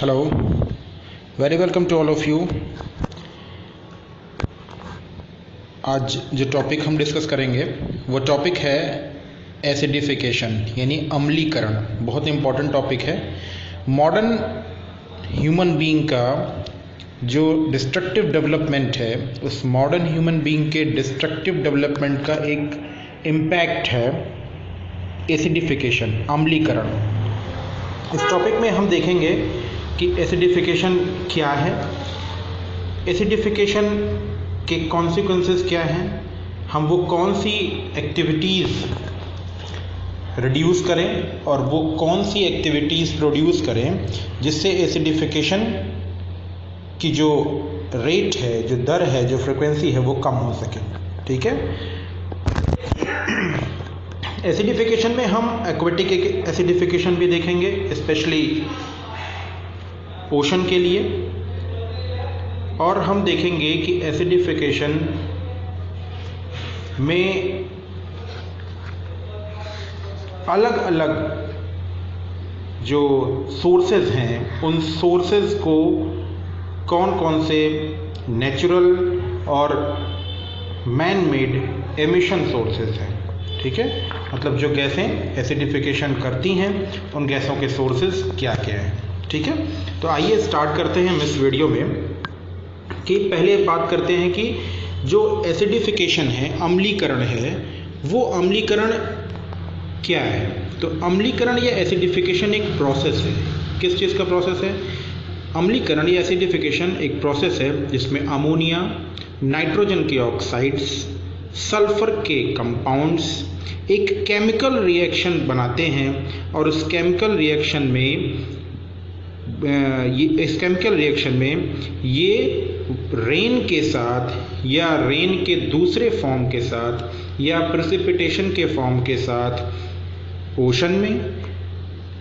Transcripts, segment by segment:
Hello, very welcome to all of you. आज जो topic हम डिस्कस करेंगे वो टॉपिक है एसिडिफिकेशन यानी अम्लीकरण। बहुत इम्पॉर्टेंट टॉपिक है। मॉडर्न ह्यूमन बीइंग का जो डिस्ट्रक्टिव डेवलपमेंट है, उस मॉडर्न ह्यूमन बीइंग के डिस्ट्रक्टिव डेवलपमेंट का एक इम्पैक्ट है एसिडिफिकेशन, अम्लीकरण। इस टॉपिक में हम देखेंगे कि एसिडिफिकेशन क्या है, एसिडिफिकेशन के कॉन्सिक्वेंसेस क्या हैं, हम वो कौन सी एक्टिविटीज़ रिड्यूस करें और वो कौन सी एक्टिविटीज़ प्रोड्यूस करें जिससे एसिडिफिकेशन की जो रेट है, जो दर है, जो फ्रिक्वेंसी है वो कम हो सके। ठीक है। एसिडिफिकेशन में हम एक्वेटिक एसिडिफिकेशन भी देखेंगे, स्पेशली ओशन के लिए, और हम देखेंगे कि एसिडिफिकेशन में अलग अलग जो सोर्सेज हैं, उन सोर्सेज को कौन कौन से नेचुरल और मैन मेड एमिशन सोर्सेज हैं। ठीक है, मतलब जो गैसें एसिडिफिकेशन करती हैं उन गैसों के सोर्सेज क्या क्या हैं। ठीक है, तो आइए स्टार्ट करते हैं हम इस वीडियो में कि पहले बात करते हैं कि जो एसिडिफिकेशन है, अम्लीकरण है, वो अम्लीकरण क्या है। तो अम्लीकरण या एसिडिफिकेशन एक प्रोसेस है। किस चीज़ का प्रोसेस है? अम्लीकरण या एसिडिफिकेशन एक प्रोसेस है जिसमें अमोनिया, नाइट्रोजन के ऑक्साइड्स, सल्फर के कंपाउंड्स एक केमिकल रिएक्शन बनाते हैं और इस केमिकल रिएक्शन में ये रेन के साथ या रेन के दूसरे फॉर्म के साथ या प्रेसिपिटेशन के फॉर्म के साथ ओशन में,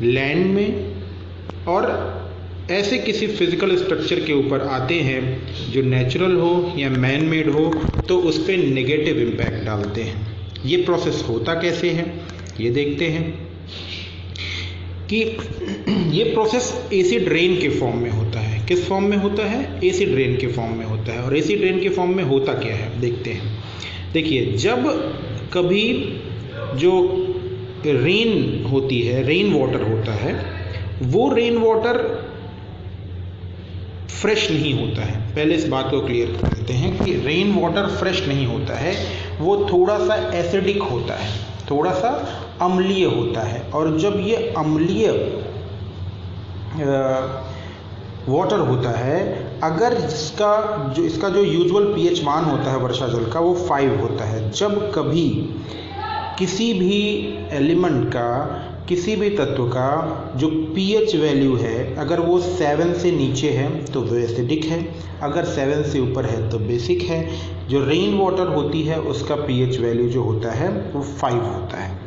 लैंड में और ऐसे किसी फिजिकल स्ट्रक्चर के ऊपर आते हैं जो नेचुरल हो या मैन मेड हो, तो उस पर नेगेटिव इम्पैक्ट डालते हैं। ये प्रोसेस होता कैसे है ये देखते हैं कि ये प्रोसेस एसिड रेन के फॉर्म में होता है। किस फॉर्म में होता है? एसिड रेन के फॉर्म में होता है। और एसिड रेन के फॉर्म में होता क्या है देखते हैं। देखिए, जब कभी जो रेन होती है, रेन वाटर होता है, वो रेन वाटर फ्रेश नहीं होता है। पहले इस बात को क्लियर कर देते हैं कि रेन वाटर फ्रेश नहीं होता है, वो थोड़ा सा एसिडिक होता है, थोड़ा सा अम्लीय होता है। और जब ये अम्लीय वाटर होता है, अगर इसका जो यूजुअल पीएच मान होता है वर्षा जल का, वो 5 होता है। जब कभी किसी भी एलिमेंट का, किसी भी तत्व का जो पीएच वैल्यू है, अगर वो 7 से नीचे है तो वो एसिडिक है, अगर 7 से ऊपर है तो बेसिक है। जो रेन वाटर होती है उसका पीएच वैल्यू जो होता है वो 5 होता है।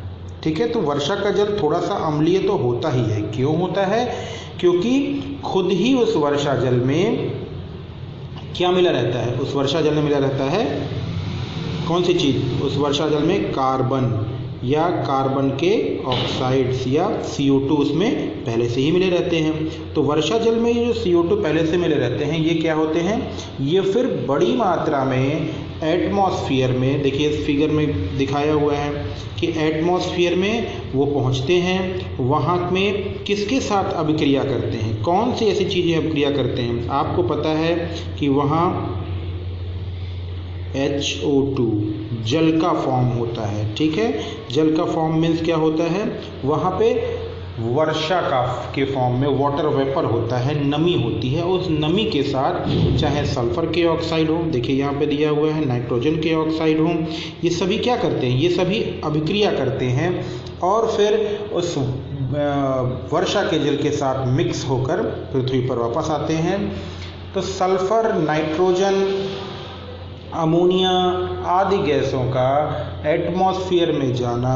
ठीक है, तो वर्षा का जल थोड़ा सा अम्लीय तो होता ही है। क्यों होता है? क्योंकि खुद ही उस वर्षा जल में क्या मिला रहता है? उस वर्षा जल में मिला रहता है कौन सी चीज़? उस वर्षा जल में कार्बन या कार्बन के ऑक्साइड्स या CO2 उसमें पहले से ही मिले रहते हैं। तो वर्षा जल में ये जो CO2 पहले से मिले रहते हैं, ये क्या होते हैं? ये फिर बड़ी मात्रा में एटमॉस्फेयर में, देखिए इस फिगर में दिखाया हुआ है कि एटमॉस्फेयर में वो पहुंचते हैं। वहाँ में किसके साथ अभिक्रिया करते हैं? कौन सी ऐसी चीज़ें अभिक्रिया करते हैं? आपको पता है कि वहाँ HO2 जल का फॉर्म होता है। ठीक है, जल का फॉर्म मीन्स क्या होता है? वहाँ पे वर्षा के फॉर्म में वाटर वेपर होता है, नमी होती है। उस नमी के साथ चाहे सल्फर के ऑक्साइड हो, देखिए यहाँ पे दिया हुआ है, नाइट्रोजन के ऑक्साइड हो, ये सभी क्या करते हैं? ये सभी अभिक्रिया करते हैं और फिर उस वर्षा के जल के साथ मिक्स होकर पृथ्वी पर वापस आते हैं। तो सल्फर, नाइट्रोजन, अमोनिया आदि गैसों का एटमॉस्फेयर में जाना,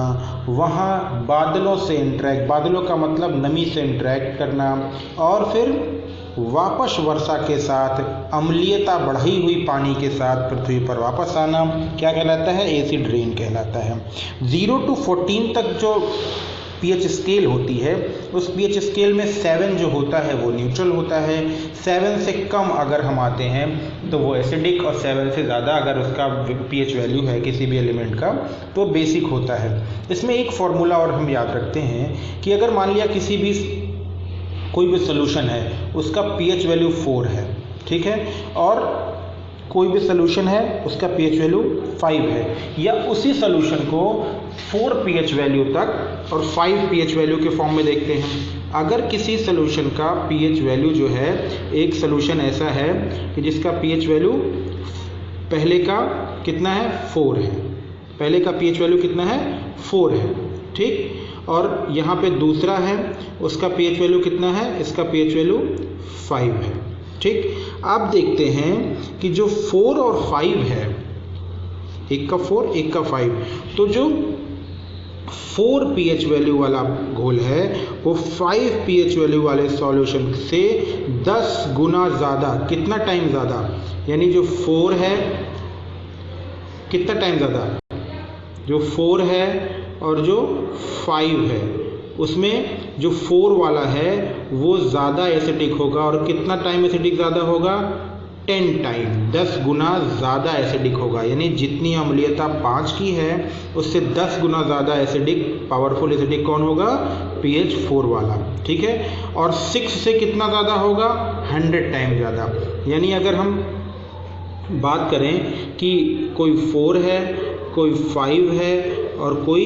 वहाँ बादलों से इंटरेक्ट, बादलों का मतलब नमी से इंटरेक्ट करना और फिर वापस वर्षा के साथ अम्लीयता बढ़ी हुई पानी के साथ पृथ्वी पर वापस आना क्या कहलाता है? एसिड रेन कहलाता है। 0 to 14 तक जो पीएच स्केल होती है, उस पीएच स्केल में 7 जो होता है वो न्यूट्रल होता है, 7 से कम अगर हम आते हैं तो वो एसिडिक, और 7 से ज़्यादा अगर उसका पीएच वैल्यू है किसी भी एलिमेंट का तो बेसिक होता है। इसमें एक फॉर्मूला और हम याद रखते हैं कि अगर मान लिया किसी भी कोई भी सोल्यूशन है उसका पीएच वैल्यू 4 है, ठीक है, और कोई भी सोल्यूशन है उसका पीएच वैल्यू 5 है, या उसी सोल्यूशन को 4 पीएच वैल्यू तक और 5 पीएच वैल्यू के फॉर्म में देखते हैं। अगर किसी सोल्यूशन का पीएच वैल्यू जो है, एक सोल्यूशन ऐसा है कि जिसका पीएच वैल्यू पहले का कितना है 4 है, पहले का पीएच वैल्यू कितना है 4 है, ठीक, और यहाँ पे दूसरा है उसका पीएच वैल्यू कितना है, इसका पीएच वैल्यू 5 है, ठीक। आप देखते हैं कि जो 4 और 5 है, एक का 4 एक का 5, तो जो 4 pH वैल्यू वाला घोल है वो 5 pH वैल्यू वाले सॉल्यूशन से 10 गुना ज़्यादा, कितना टाइम ज़्यादा, यानी जो 4 है कितना टाइम ज़्यादा, जो 4 है और जो 5 है उसमें जो 4 वाला है वो ज़्यादा एसिडिक होगा, और कितना टाइम एसिडिक ज़्यादा होगा, 10 टाइम, 10 गुना ज़्यादा एसिडिक होगा। यानी जितनी अम्लीयता 5 की है उससे 10 गुना ज़्यादा एसिडिक, पावरफुल एसिडिक कौन होगा, pH 4 वाला, ठीक है। और 6 से कितना ज़्यादा होगा, 100 टाइम ज़्यादा। यानी अगर हम बात करें कि कोई 4 है, कोई 5 है और कोई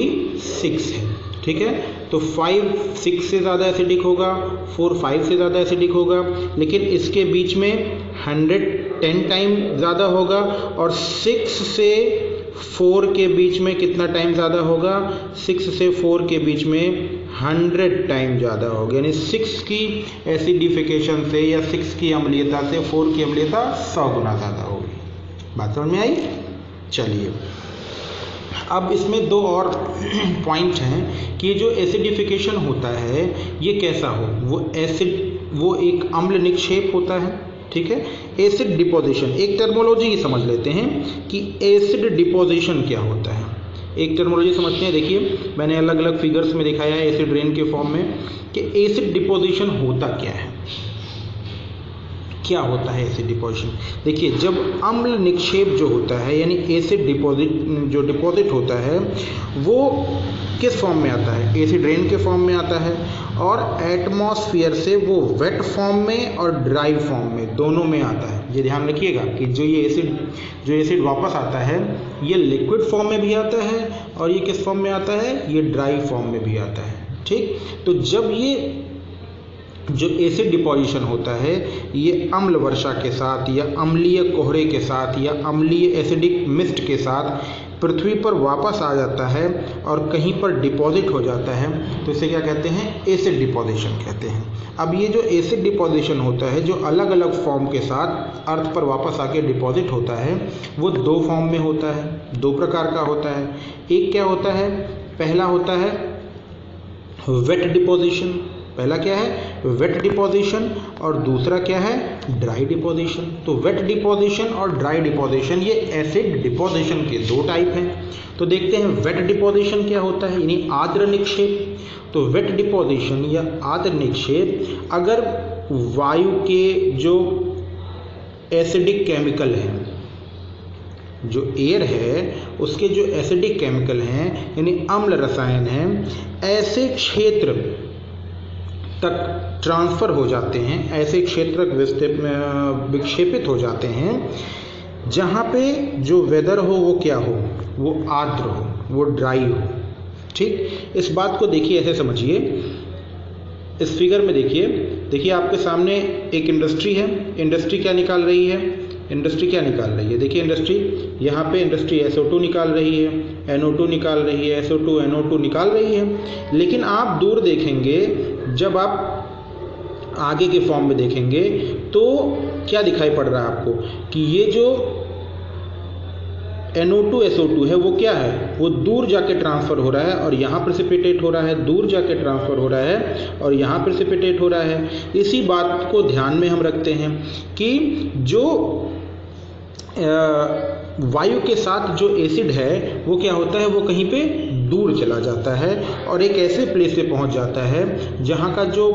6 है, ठीक है, तो 5 6 से ज़्यादा एसिडिक होगा, 4 5 से ज़्यादा एसिडिक होगा, लेकिन इसके बीच में 110 टाइम ज़्यादा होगा, और 6 से 4 के बीच में कितना टाइम ज़्यादा होगा, 6 से 4 के बीच में 100 टाइम ज़्यादा होगा। यानी 6 की एसिडिफिकेशन से या 6 की अम्लीयता से 4 की अम्लीयता 100 गुना ज़्यादा होगी। बात समझ में आई? चलिए, अब इसमें दो और पॉइंट हैं कि जो एसिडिफिकेशन होता है ये कैसा हो, वो एक अम्ल निक्षेप होता है, ठीक है। एसिड डिपोजिशन, एक टर्मोलॉजी समझ लेते हैं कि एसिड डिपोजिशन क्या होता है। एक टर्मोलॉजी समझते हैं, देखिए मैंने अलग अलग फिगर्स में दिखाया है एसिड रेन के फॉर्म में कि एसिड डिपोजिशन होता क्या है, क्या होता है एसिड डिपोजिशन। देखिए, जब अम्ल निक्षेप जो होता है यानी एसिड डिपॉजिट होता है वो किस फॉर्म में आता है, एसिड रेन के फॉर्म में आता है, और एटमॉस्फेयर से वो वेट फॉर्म में और ड्राई फॉर्म में दोनों में आता है। ये ध्यान रखिएगा कि जो एसिड वापस आता है ये लिक्विड फॉर्म में भी आता है और ये किस फॉर्म में आता है, ये ड्राई फॉर्म में भी आता है, ठीक। तो जब ये जो एसिड डिपोजिशन होता है ये अम्ल वर्षा के साथ या अम्लीय कोहरे के साथ या अम्लीय एसिडिक मिस्ट के साथ पृथ्वी पर वापस आ जाता है और कहीं पर डिपॉजिट हो जाता है, तो इसे क्या कहते हैं, एसिड डिपोजिशन कहते हैं। अब ये जो एसिड डिपोजिशन होता है जो अलग अलग फॉर्म के साथ अर्थ पर वापस आके डिपॉजिट होता है वो दो फॉर्म में होता है, दो प्रकार का होता है। एक क्या होता है, पहला होता है वेट डिपोजिशन, पहला क्या है वेट डिपोजिशन, और दूसरा क्या है ड्राई डिपोजिशन। तो वेट डिपोजिशन और ड्राई डिपोजिशन ये एसिड डिपोजिशन के दो टाइप हैं। तो देखते हैं वेट डिपोजिशन क्या होता है, यानी आर्द्र निक्षेप। तो वेट डिपोजिशन या आर्द्र निक्षेप, अगर वायु के जो एसिडिक केमिकल हैं, जो एयर है उसके जो एसिडिक केमिकल हैं यानी अम्ल रसायन हैं, ऐसे क्षेत्र तक ट्रांसफ़र हो जाते हैं, ऐसे क्षेत्र विक्षेपित हो जाते हैं जहाँ पे जो वेदर हो वो क्या हो, वो आर्द्र हो, वो ड्राई हो, ठीक। इस बात को देखिए, ऐसे समझिए, इस फिगर में देखिए आपके सामने एक इंडस्ट्री है। इंडस्ट्री क्या निकाल रही है, इंडस्ट्री क्या निकाल रही है, देखिए इंडस्ट्री, यहाँ पे इंडस्ट्री SO2 निकाल रही है, NO2 निकाल रही है, SO2 NO2 निकाल रही है। लेकिन आप दूर देखेंगे, जब आप आगे के फॉर्म में देखेंगे तो क्या दिखाई पड़ रहा है आपको कि ये जो NO2 SO2 है वो क्या है, वो दूर जाके ट्रांसफ़र हो रहा है और यहाँ प्रेसिपिटेट हो रहा है, दूर जाके ट्रांसफ़र हो रहा है और यहाँ प्रेसिपिटेट हो रहा है। इसी बात को ध्यान में हम रखते हैं कि जो वायु के साथ जो एसिड है वो क्या होता है, वो कहीं पे दूर चला जाता है और एक ऐसे प्लेस पे पहुंच जाता है जहां का जो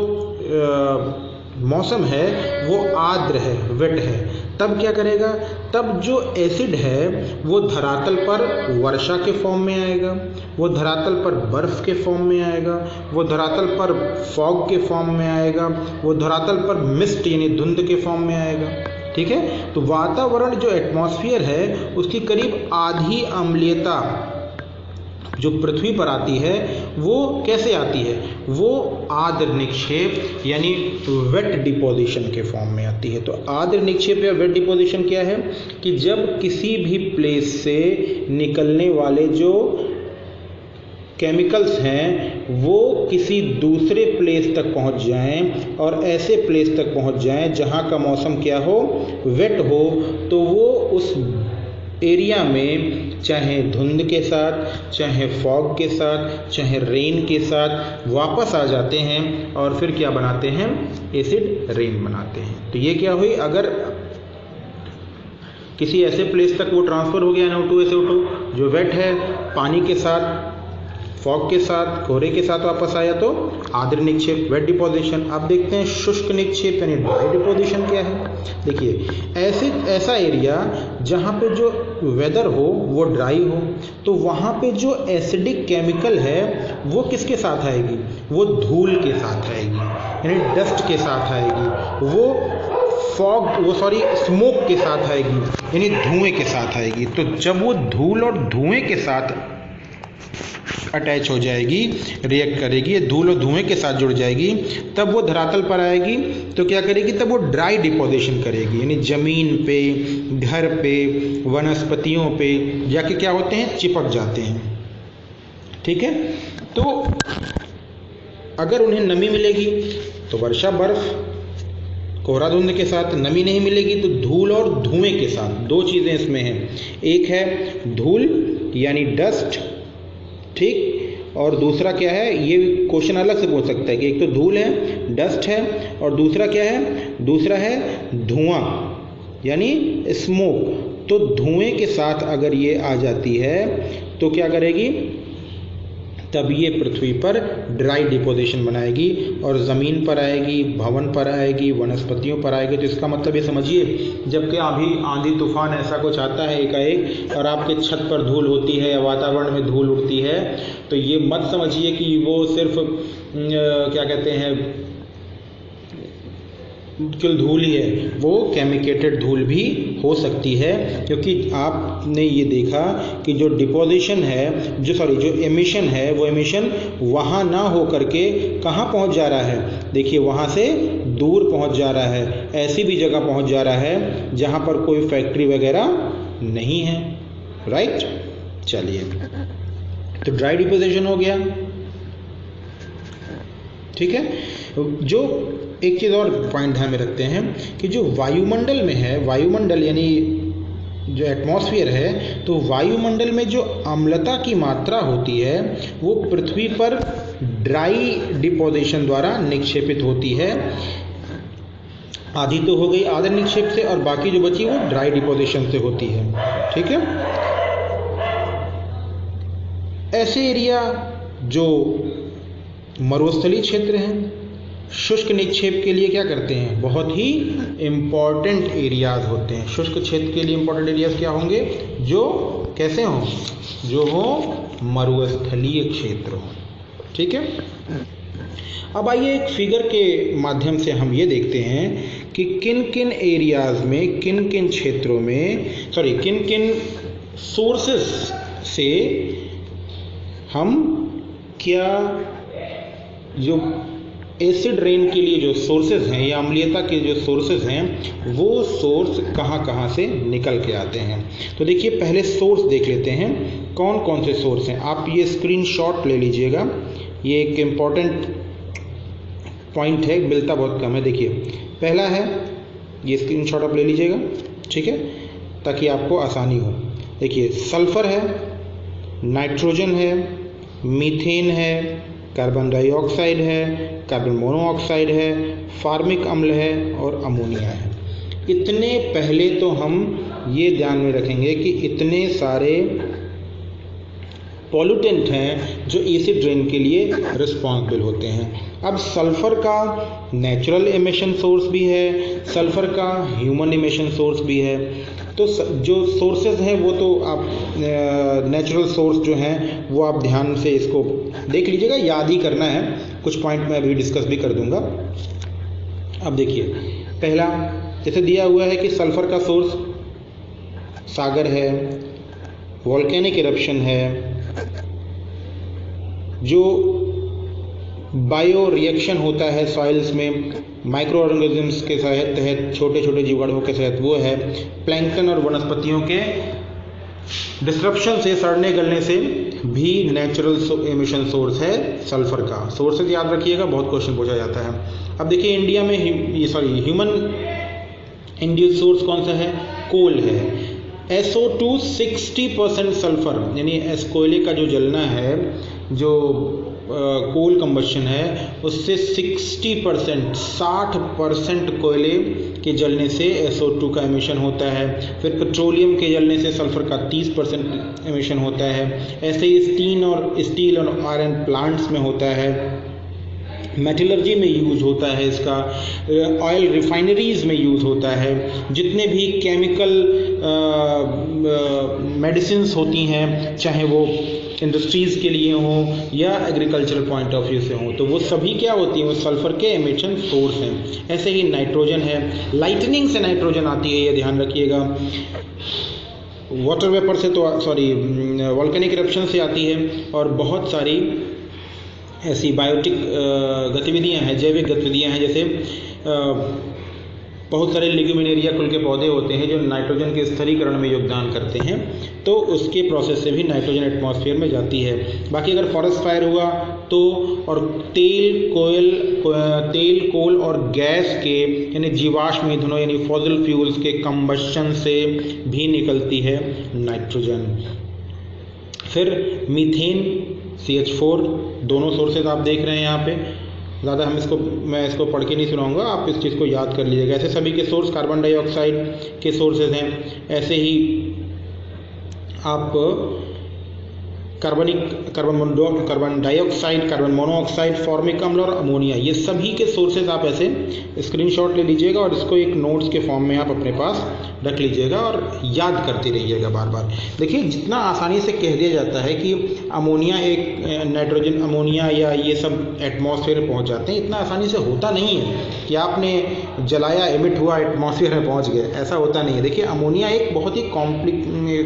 मौसम है वो आर्द्र है, वेट है। तब क्या करेगा, तब जो एसिड है वो धरातल पर वर्षा के फॉर्म में आएगा, वो धरातल पर बर्फ़ के फॉर्म में आएगा, वो धरातल पर फॉग के फॉर्म में आएगा, वो धरातल पर मिस्ट यानी धुंध के फॉर्म में आएगा। ठीक है, तो वातावरण जो एटमॉस्फेयर है उसकी करीब आधी अम्लीयता जो पृथ्वी पर आती है वो कैसे आती है, वो आर्द्र निक्षेप यानी वेट डिपोजिशन के फॉर्म में आती है। तो आर्द्र निक्षेप या वेट डिपोजिशन क्या है कि जब किसी भी प्लेस से निकलने वाले जो केमिकल्स हैं वो किसी दूसरे प्लेस तक पहुंच जाएं और ऐसे प्लेस तक पहुंच जाएं जहां का मौसम क्या हो, वेट हो, तो वो उस एरिया में चाहे धुंध के साथ, चाहे फॉग के साथ, चाहे रेन के साथ वापस आ जाते हैं और फिर क्या बनाते हैं, एसिड रेन बनाते हैं। तो ये क्या हुई, अगर किसी ऐसे प्लेस तक वो ट्रांसफ़र हो गया NO2 SO2 जो वेट है, पानी के साथ, फॉग के साथ, कोहरे के साथ वापस आया तो आर्द्र निक्षेप, वेट डिपोजिशन। अब देखते हैं शुष्क निक्षेप यानी ड्राई डिपोजिशन क्या है। देखिए ऐसा एरिया जहाँ पे जो वेदर हो वो ड्राई हो, तो वहाँ पे जो एसिडिक केमिकल है वो किसके साथ आएगी, वो धूल के साथ आएगी यानी डस्ट के साथ आएगी, वो स्मोक के साथ आएगी यानी धुएं के साथ आएगी। तो जब वो धूल और धुएं के साथ अटैच हो जाएगी, रिएक्ट करेगी, धूल और धुएं के साथ जुड़ जाएगी, तब वो धरातल पर आएगी तो क्या करेगी, तब वो ड्राई डिपोजिशन करेगी यानी ज़मीन पे, घर पे, वनस्पतियों पे जाके क्या होते हैं, चिपक जाते हैं। ठीक है, तो अगर उन्हें नमी मिलेगी तो वर्षा, बर्फ, कोहरा धुंध के साथ, नमी नहीं मिलेगी तो धूल और धुएं के साथ। दो चीज़ें इसमें हैं, एक है धूल यानी डस्ट, ठीक, और दूसरा क्या है, ये क्वेश्चन अलग से पूछ सकता है कि एक तो धूल है, डस्ट है, और दूसरा क्या है, दूसरा है धुआं यानी स्मोक। तो धुएं के साथ अगर ये आ जाती है तो क्या करेगी, तब ये पृथ्वी पर ड्राई डिपोजिशन बनाएगी और ज़मीन पर आएगी, भवन पर आएगी, वनस्पतियों पर आएगी। तो इसका मतलब ये समझिए, जब क्या अभी आंधी तूफान ऐसा कुछ आता है एकाएक और आपके छत पर धूल होती है या वातावरण में धूल उड़ती है, तो ये मत समझिए कि वो सिर्फ क्या कहते हैं केवल धूल ही है, वो केमिकेटेड धूल भी हो सकती है, क्योंकि आपने ये देखा कि जो डिपोजिशन है, जो एमिशन है, वो एमिशन वहाँ ना हो करके कहाँ पहुँच जा रहा है, देखिए वहाँ से दूर पहुँच जा रहा है, ऐसी भी जगह पहुँच जा रहा है जहाँ पर कोई फैक्ट्री वगैरह नहीं है। राइट, चलिए, तो ड्राई डिपोजिशन हो गया। ठीक है, जो एक चीज़ और पॉइंट ध्यान में रखते हैं कि जो वायुमंडल में है, वायुमंडल यानी जो एटमॉस्फेयर है, तो वायुमंडल में जो अम्लता की मात्रा होती है वो पृथ्वी पर ड्राई डिपोजिशन द्वारा निक्षेपित होती है। आधी तो हो गई आर्द्र निक्षेप से और बाकी जो बची वो ड्राई डिपोजिशन से होती है। ठीक है, ऐसे एरिया जो मरुस्थलीय क्षेत्र हैं, शुष्क निक्षेप के लिए क्या करते हैं, बहुत ही इम्पॉर्टेंट एरियाज होते हैं। शुष्क क्षेत्र के लिए इम्पॉर्टेंट एरियाज क्या होंगे, जो कैसे हों, जो हो मरुस्थलीय क्षेत्र हों। ठीक है, अब आइए एक फिगर के माध्यम से हम ये देखते हैं कि किन किन एरियाज में, किन किन क्षेत्रों में, किन किन सोर्सेस से हम क्या जो एसिड रेन के लिए जो सोर्सेज हैं या अम्लीयता के जो सोर्सेज हैं वो सोर्स कहाँ कहाँ से निकल के आते हैं। तो देखिए पहले सोर्स देख लेते हैं कौन कौन से सोर्स हैं। आप ये स्क्रीनशॉट ले लीजिएगा, ये एक इम्पॉर्टेंट पॉइंट है, मिलता बहुत कम है। देखिए पहला है, ये स्क्रीनशॉट आप ले लीजिएगा, ठीक है, ताकि आपको आसानी हो। देखिए सल्फर है, नाइट्रोजन है, मीथेन है, कार्बन डाइऑक्साइड है, कार्बन मोनोऑक्साइड है, फार्मिक अम्ल है और अमोनिया है। इतने पहले तो हम ये ध्यान में रखेंगे कि इतने सारे पॉल्यूटेंट हैं जो एसिड रेन के लिए रिस्पॉन्सिबल होते हैं। अब सल्फ़र का नेचुरल एमिशन सोर्स भी है, सल्फ़र का ह्यूमन एमिशन सोर्स भी है। तो जो सोर्सेज हैं वो तो आप नेचुरल सोर्स जो हैं वो आप ध्यान से इसको देख लीजिएगा, याद ही करना है, कुछ पॉइंट मैं अभी डिस्कस भी कर दूंगा। अब देखिए, पहला जैसे दिया हुआ है कि सल्फ़र का सोर्स सागर है, वॉल्केनिक इरप्शन है, जो बायो रिएक्शन होता है सॉइल्स में माइक्रो ऑर्गेनिजम्स के तहत, छोटे छोटे जीवाणुओं के तहत, वो है प्लैंकटन और वनस्पतियों के डिस्ट्रप्शन से, सड़ने गलने से भी नेचुरल एमिशन सोर्स है सल्फर का। सोर्सेज याद रखिएगा, बहुत क्वेश्चन पूछा जाता है। अब देखिए इंडिया में ह्यूमन इंड्यूस सोर्स कौन सा है? कोल है। SO2 60% सल्फर, यानी कोयले का जो जलना है, जो कोल कंबशन है, उससे 60% कोयले के जलने से SO2 का एमिशन होता है। फिर पेट्रोलियम के जलने से सल्फर का 30% एमिशन होता है। ऐसे ही स्टील और आयरन प्लांट्स में होता है, मेटलर्जी में यूज़ होता है इसका, ऑयल रिफाइनरीज़ में यूज़ होता है। जितने भी केमिकल मेडिसिन्स होती हैं, चाहे वो इंडस्ट्रीज़ के लिए हों या एग्रीकल्चरल पॉइंट ऑफ व्यू से हों, तो वो सभी क्या होती हैं? वो सल्फ़र के एमिशन सोर्स हैं। ऐसे ही नाइट्रोजन है, लाइटनिंग से नाइट्रोजन आती है, ये ध्यान रखिएगा। वाटर वेपर से तो वॉल्केनिक इरप्शन से आती है। और बहुत सारी ऐसी बायोटिक गतिविधियां हैं, जैविक गतिविधियां हैं, जैसे बहुत सारे लिग्यूमिनेरिया कुल के पौधे होते हैं जो नाइट्रोजन के स्थिरीकरण में योगदान करते हैं, तो उसके प्रोसेस से भी नाइट्रोजन एटमॉस्फेयर में जाती है। बाकी अगर फॉरेस्ट फायर हुआ तो, और तेल, कोल और गैस के, यानी जीवाश्म ईंधनों यानी फॉसिल फ्यूल्स के कंबशन से भी निकलती है नाइट्रोजन। फिर मीथेन, CH4, दोनों सोर्सेज आप देख रहे हैं यहाँ पे। ज़्यादा मैं इसको पढ़ के नहीं सुनाऊंगा, आप इस चीज़ को याद कर लीजिएगा। ऐसे सभी के सोर्स कार्बन डाइऑक्साइड के सोर्सेज हैं। ऐसे ही आप carbon dioxide, carbon monoxide, formic अम्ल और अमोनिया, ये सभी के सोर्सेज आप ऐसे स्क्रीनशॉट ले लीजिएगा और इसको एक नोट्स के फॉर्म में आप अपने पास रख लीजिएगा और याद करते रहिएगा बार बार। देखिए, जितना आसानी से कह दिया जाता है कि अमोनिया एक नाइट्रोजन, अमोनिया या ये सब एटमॉस्फेयर में पहुंच जाते हैं, इतना आसानी से होता नहीं है कि आपने जलाया, एमिट हुआ, एटमॉस्फेयर में पहुंच गए, ऐसा होता नहीं है। देखिए, अमोनिया एक बहुत ही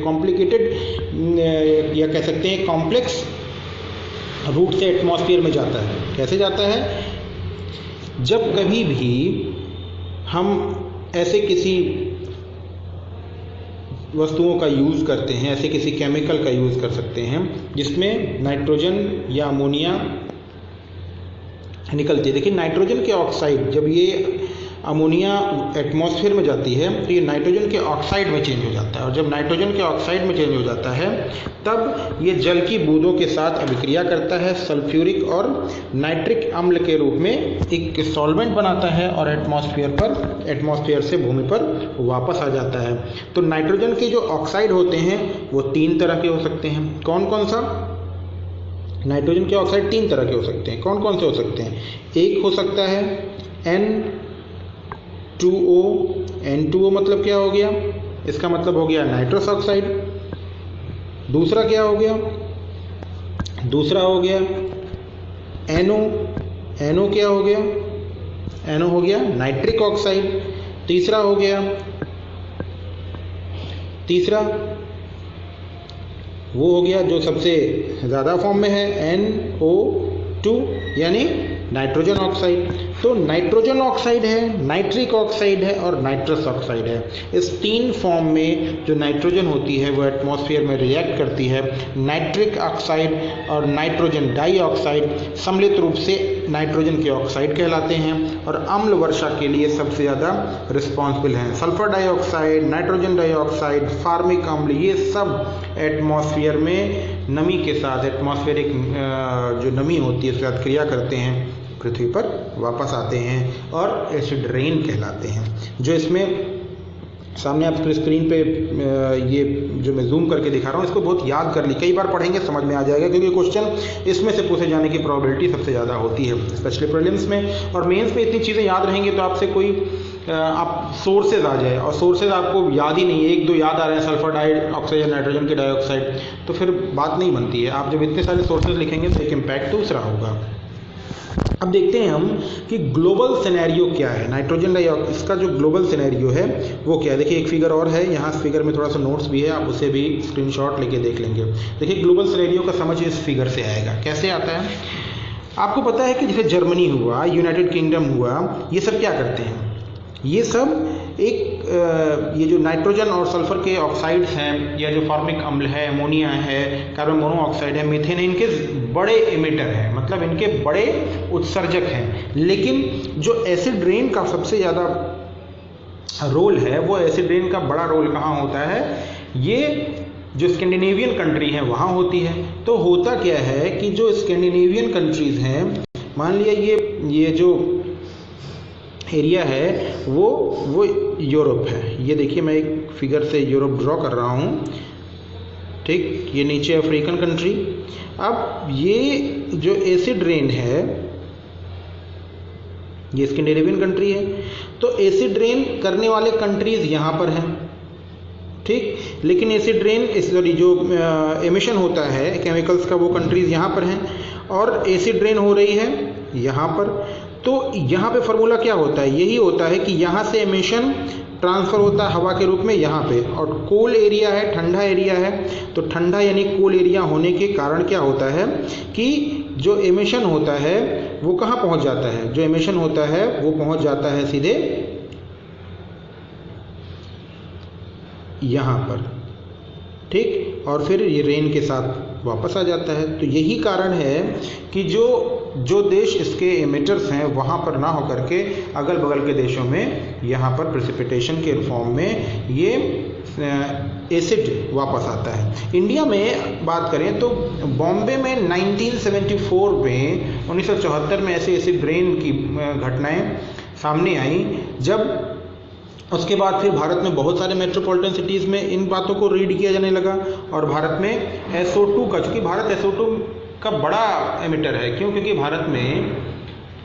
कॉम्प्लिकेटेड या कह सकते हैं कॉम्प्लेक्स रूट से एटमॉस्फेयर में जाता है। कैसे जाता है? जब कभी भी हम ऐसे किसी वस्तुओं का यूज़ करते हैं, ऐसे किसी केमिकल का यूज़ कर सकते हैं जिसमें नाइट्रोजन या अमोनिया निकलती है। देखिए, नाइट्रोजन के ऑक्साइड, जब ये अमोनिया एटमॉस्फेयर में जाती है तो ये नाइट्रोजन के ऑक्साइड में चेंज हो जाता है, और जब नाइट्रोजन के ऑक्साइड में चेंज हो जाता है तब ये जल की बूंदों के साथ अभिक्रिया करता है, सल्फ्यूरिक और नाइट्रिक अम्ल के रूप में एक सॉल्वेंट बनाता है और एटमॉस्फेयर से भूमि पर वापस आ जाता है। तो नाइट्रोजन के जो ऑक्साइड होते हैं वो 3 तरह के हो सकते हैं। कौन कौन सा? नाइट्रोजन के ऑक्साइड 3 तरह के हो सकते हैं। कौन कौन से हो सकते हैं? एक हो सकता है N2O। N2O मतलब क्या हो गया? इसका मतलब हो गया नाइट्रस ऑक्साइड। दूसरा क्या हो गया? दूसरा हो गया NO। NO क्या हो गया? NO हो गया नाइट्रिक ऑक्साइड। तीसरा हो गया, तीसरा वो हो गया जो सबसे ज़्यादा फॉर्म में है, NO2 यानी नाइट्रोजन ऑक्साइड। तो नाइट्रोजन ऑक्साइड है, नाइट्रिक ऑक्साइड है और नाइट्रस ऑक्साइड है। इस 3 फॉर्म में जो नाइट्रोजन होती है वो एटमॉस्फेयर में रिएक्ट करती है। नाइट्रिक ऑक्साइड और नाइट्रोजन डाइऑक्साइड सम्मिलित रूप से नाइट्रोजन के ऑक्साइड कहलाते हैं और अम्ल वर्षा के लिए सबसे ज़्यादा रिस्पॉन्सिबल हैं। Sulphur dioxide, nitrogen dioxide, formic अम्ल, ये सब एटमॉस्फेयर में नमी के साथ, एटमॉस्फेरिक जो नमी होती है उसके साथ क्रिया करते हैं, पृथ्वी पर वापस आते हैं और एसिड रेन कहलाते हैं। जो इसमें सामने आप स्क्रीन पे ये जो मैं जूम करके दिखा रहा हूँ, इसको बहुत याद कर ली, कई बार पढ़ेंगे समझ में आ जाएगा, क्योंकि क्वेश्चन इसमें से पूछे जाने की प्रोबेबिलिटी सबसे ज़्यादा होती है, स्पेशली प्रीलिम्स में। और मेंस में इतनी चीज़ें याद रहेंगी तो आपसे कोई आप सोर्सेज आ जाए, और सोर्सेज आपको याद ही नहीं है, एक दो याद आ रहे हैं, सल्फर डाइऑक्साइड, नाइट्रोजन के डाइऑक्साइड, तो फिर बात नहीं बनती है। आप जब इतने सारे सोर्सेज लिखेंगे तो एक इम्पैक्ट दूसरा होगा। अब देखते हैं हम कि ग्लोबल सिनेरियो क्या है, नाइट्रोजन डाइऑक्साइड, इसका जो ग्लोबल सिनेरियो है वो क्या है। देखिए एक फिगर और है, यहाँ फिगर में थोड़ा सा नोट्स भी है, आप उसे भी स्क्रीनशॉट लेके देख लेंगे। देखिए ग्लोबल सिनेरियो का समझ इस फिगर से आएगा। कैसे आता है, आपको पता है कि जैसे जर्मनी हुआ, यूनाइटेड किंगडम हुआ, ये सब क्या करते हैं, ये सब एक ये जो नाइट्रोजन और सल्फर के ऑक्साइड्स हैं, या जो फॉर्मिक अम्ल है, अमोनिया है, कार्बन मोनोऑक्साइड है, मीथेन है, इनके बड़े इमिटर हैं, मतलब इनके बड़े उत्सर्जक हैं। लेकिन जो एसिड रेन का सबसे ज़्यादा रोल है, वो एसिड रेन का बड़ा रोल कहाँ होता है, ये जो स्कैंडिनेवियन कंट्री है वहाँ होती है। तो होता क्या है कि जो स्कैंडिनेवियन कंट्रीज़ हैं, मान लिया ये जो एरिया है वो यूरोप है। ये देखिए मैं एक फिगर से यूरोप ड्रॉ कर रहा हूँ, ठीक, ये नीचे अफ्रीकन कंट्री। अब ये जो एसिड रेन है, ये स्कैंडिनेवियन कंट्री है, तो एसिड रेन करने वाले कंट्रीज यहाँ पर हैं, ठीक, लेकिन एसिड रेन सॉरी जो एमिशन होता है केमिकल्स का, वो कंट्रीज यहाँ पर हैं, और एसिड रेन हो रही है यहाँ पर। तो यहाँ पे फार्मूला क्या होता है, यही होता है कि यहाँ से एमिशन ट्रांसफ़र होता है हवा के रूप में यहाँ पे, और कोल एरिया है, ठंडा एरिया है, तो ठंडा यानी कोल एरिया होने के कारण क्या होता है कि जो एमिशन होता है वो कहाँ पहुँच जाता है, जो एमिशन होता है वो पहुँच जाता है सीधे यहाँ पर, ठीक, और फिर ये रेन के साथ वापस आ जाता है। तो यही कारण है कि जो देश इसके एमिटर्स हैं वहाँ पर ना होकर के अगल बगल के देशों में यहाँ पर प्रेसिपिटेशन के फॉर्म में ये एसिड वापस आता है। इंडिया में बात करें तो बॉम्बे में 1974 में 1974 में ऐसे एसिड रेन की घटनाएं सामने आई। जब उसके बाद फिर भारत में बहुत सारे मेट्रोपॉलिटन सिटीज़ में इन बातों को रीड किया जाने लगा, और भारत में SO2 का, चूँकि भारत SO2 का बड़ा एमिटर है, क्यों, क्योंकि भारत में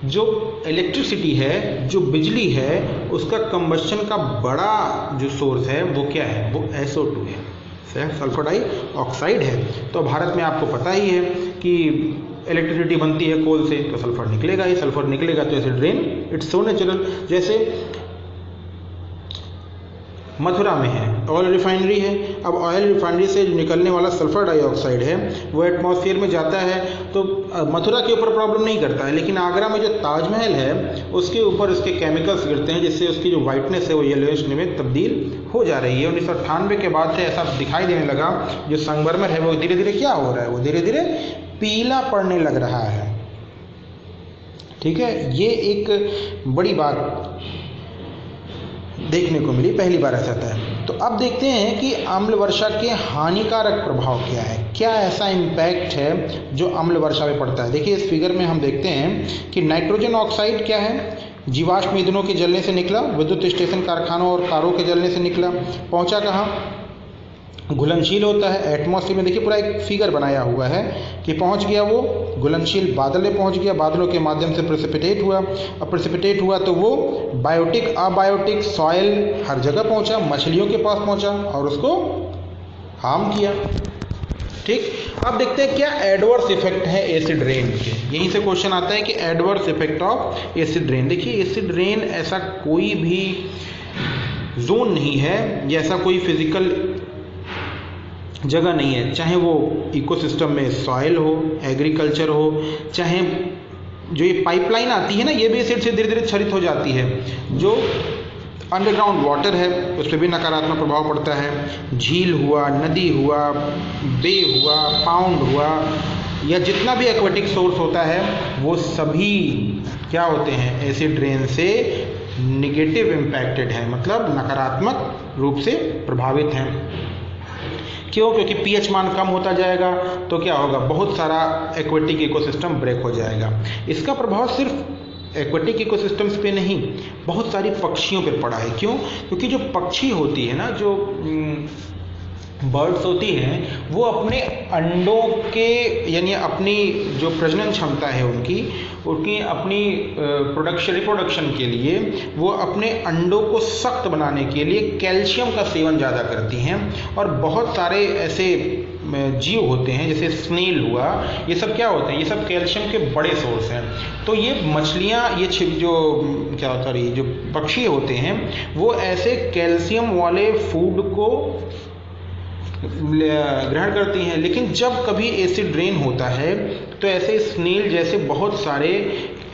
जो इलेक्ट्रिसिटी है, जो बिजली है, उसका कंबस्शन का बड़ा जो सोर्स है वो क्या है, वो SO2 है, सल्फर डाइऑक्साइड है। तो भारत में आपको पता ही है कि इलेक्ट्रिसिटी बनती है कोल से, तो सल्फर निकलेगा ही, सल्फर निकलेगा तो acid rain, it's so natural. जैसे मथुरा में है, ऑयल रिफाइनरी है, अब ऑयल रिफाइनरी से जो निकलने वाला सल्फर डाइऑक्साइड है वो एटमॉस्फेयर में जाता है, तो मथुरा के ऊपर प्रॉब्लम नहीं करता है, लेकिन आगरा में जो ताजमहल है उसके ऊपर उसके केमिकल्स गिरते हैं, जिससे उसकी जो वाइटनेस है वो येलोइश में तब्दील हो जा रही है। 1998 के बाद से ऐसा दिखाई देने लगा, जो संगमरमर है वो धीरे धीरे क्या हो रहा है, वो धीरे धीरे पीला पड़ने लग रहा है, ठीक है। ये एक बड़ी बात देखने को मिली, पहली बार ऐसा था। तो अब देखते हैं कि अम्ल वर्षा के हानिकारक प्रभाव क्या है, क्या ऐसा इम्पैक्ट है जो अम्ल वर्षा में पड़ता है। देखिए इस फिगर में हम देखते हैं कि नाइट्रोजन ऑक्साइड क्या है, जीवाश्म ईंधनों के जलने से निकला, विद्युत स्टेशन, कारखानों और कारों के जलने से निकला, पहुंचा कहाँ, घुलनशील होता है एटमॉस्फेयर में। देखिए पूरा एक फिगर बनाया हुआ है कि पहुंच गया वो घुलनशील बादल में पहुंच गया, बादलों के माध्यम से प्रेसिपिटेट हुआ, अब प्रेसिपिटेट हुआ तो वो बायोटिक, अबायोटिक, सॉइल हर जगह पहुंचा, मछलियों के पास पहुंचा और उसको हार्म किया, ठीक। अब देखते हैं क्या एडवर्स इफेक्ट है एसिड रेन के। यहीं से क्वेश्चन आता है कि adverse effect of acid rain. देखिए एसिड रेन ऐसा कोई भी जोन नहीं है, या ऐसा कोई फिजिकल जगह नहीं है, चाहे वो इकोसिस्टम में सॉइल हो, एग्रीकल्चर हो, चाहे जो ये पाइपलाइन आती है ना, ये भी एसिड से धीरे धीरे क्षरित हो जाती है। जो अंडरग्राउंड वाटर है उस पर भी नकारात्मक प्रभाव पड़ता है, झील हुआ, नदी हुआ, बे हुआ, पाउंड हुआ, या जितना भी एक्वेटिक सोर्स होता है वो सभी क्या होते हैं, एसिड रेन से निगेटिव इम्पैक्टेड है, मतलब नकारात्मक रूप से प्रभावित हैं। क्यों, क्योंकि पीएच मान कम होता जाएगा तो क्या होगा, बहुत सारा एक्वेटिक इकोसिस्टम ब्रेक हो जाएगा। इसका प्रभाव सिर्फ एक्वेटिक इकोसिस्टम्स पे नहीं, बहुत सारी पक्षियों पे पड़ा है। क्यों? क्योंकि जो पक्षी होती है ना, जो बर्ड्स होती हैं, वो अपने अंडों के यानी अपनी जो प्रजनन क्षमता है उनकी अपनी रिप्रोडक्शन के लिए वो अपने अंडों को सख्त बनाने के लिए कैल्शियम का सेवन ज़्यादा करती हैं। और बहुत सारे ऐसे जीव होते हैं जैसे स्नेल हुआ, ये सब क्या होते हैं, ये सब कैल्शियम के बड़े सोर्स हैं। तो ये मछलियाँ, ये जो क्या होता है, जो पक्षी होते हैं वो ऐसे कैल्शियम वाले फूड को ग्रहण करती हैं। लेकिन जब कभी एसिड रेन होता है तो ऐसे स्नेल जैसे बहुत सारे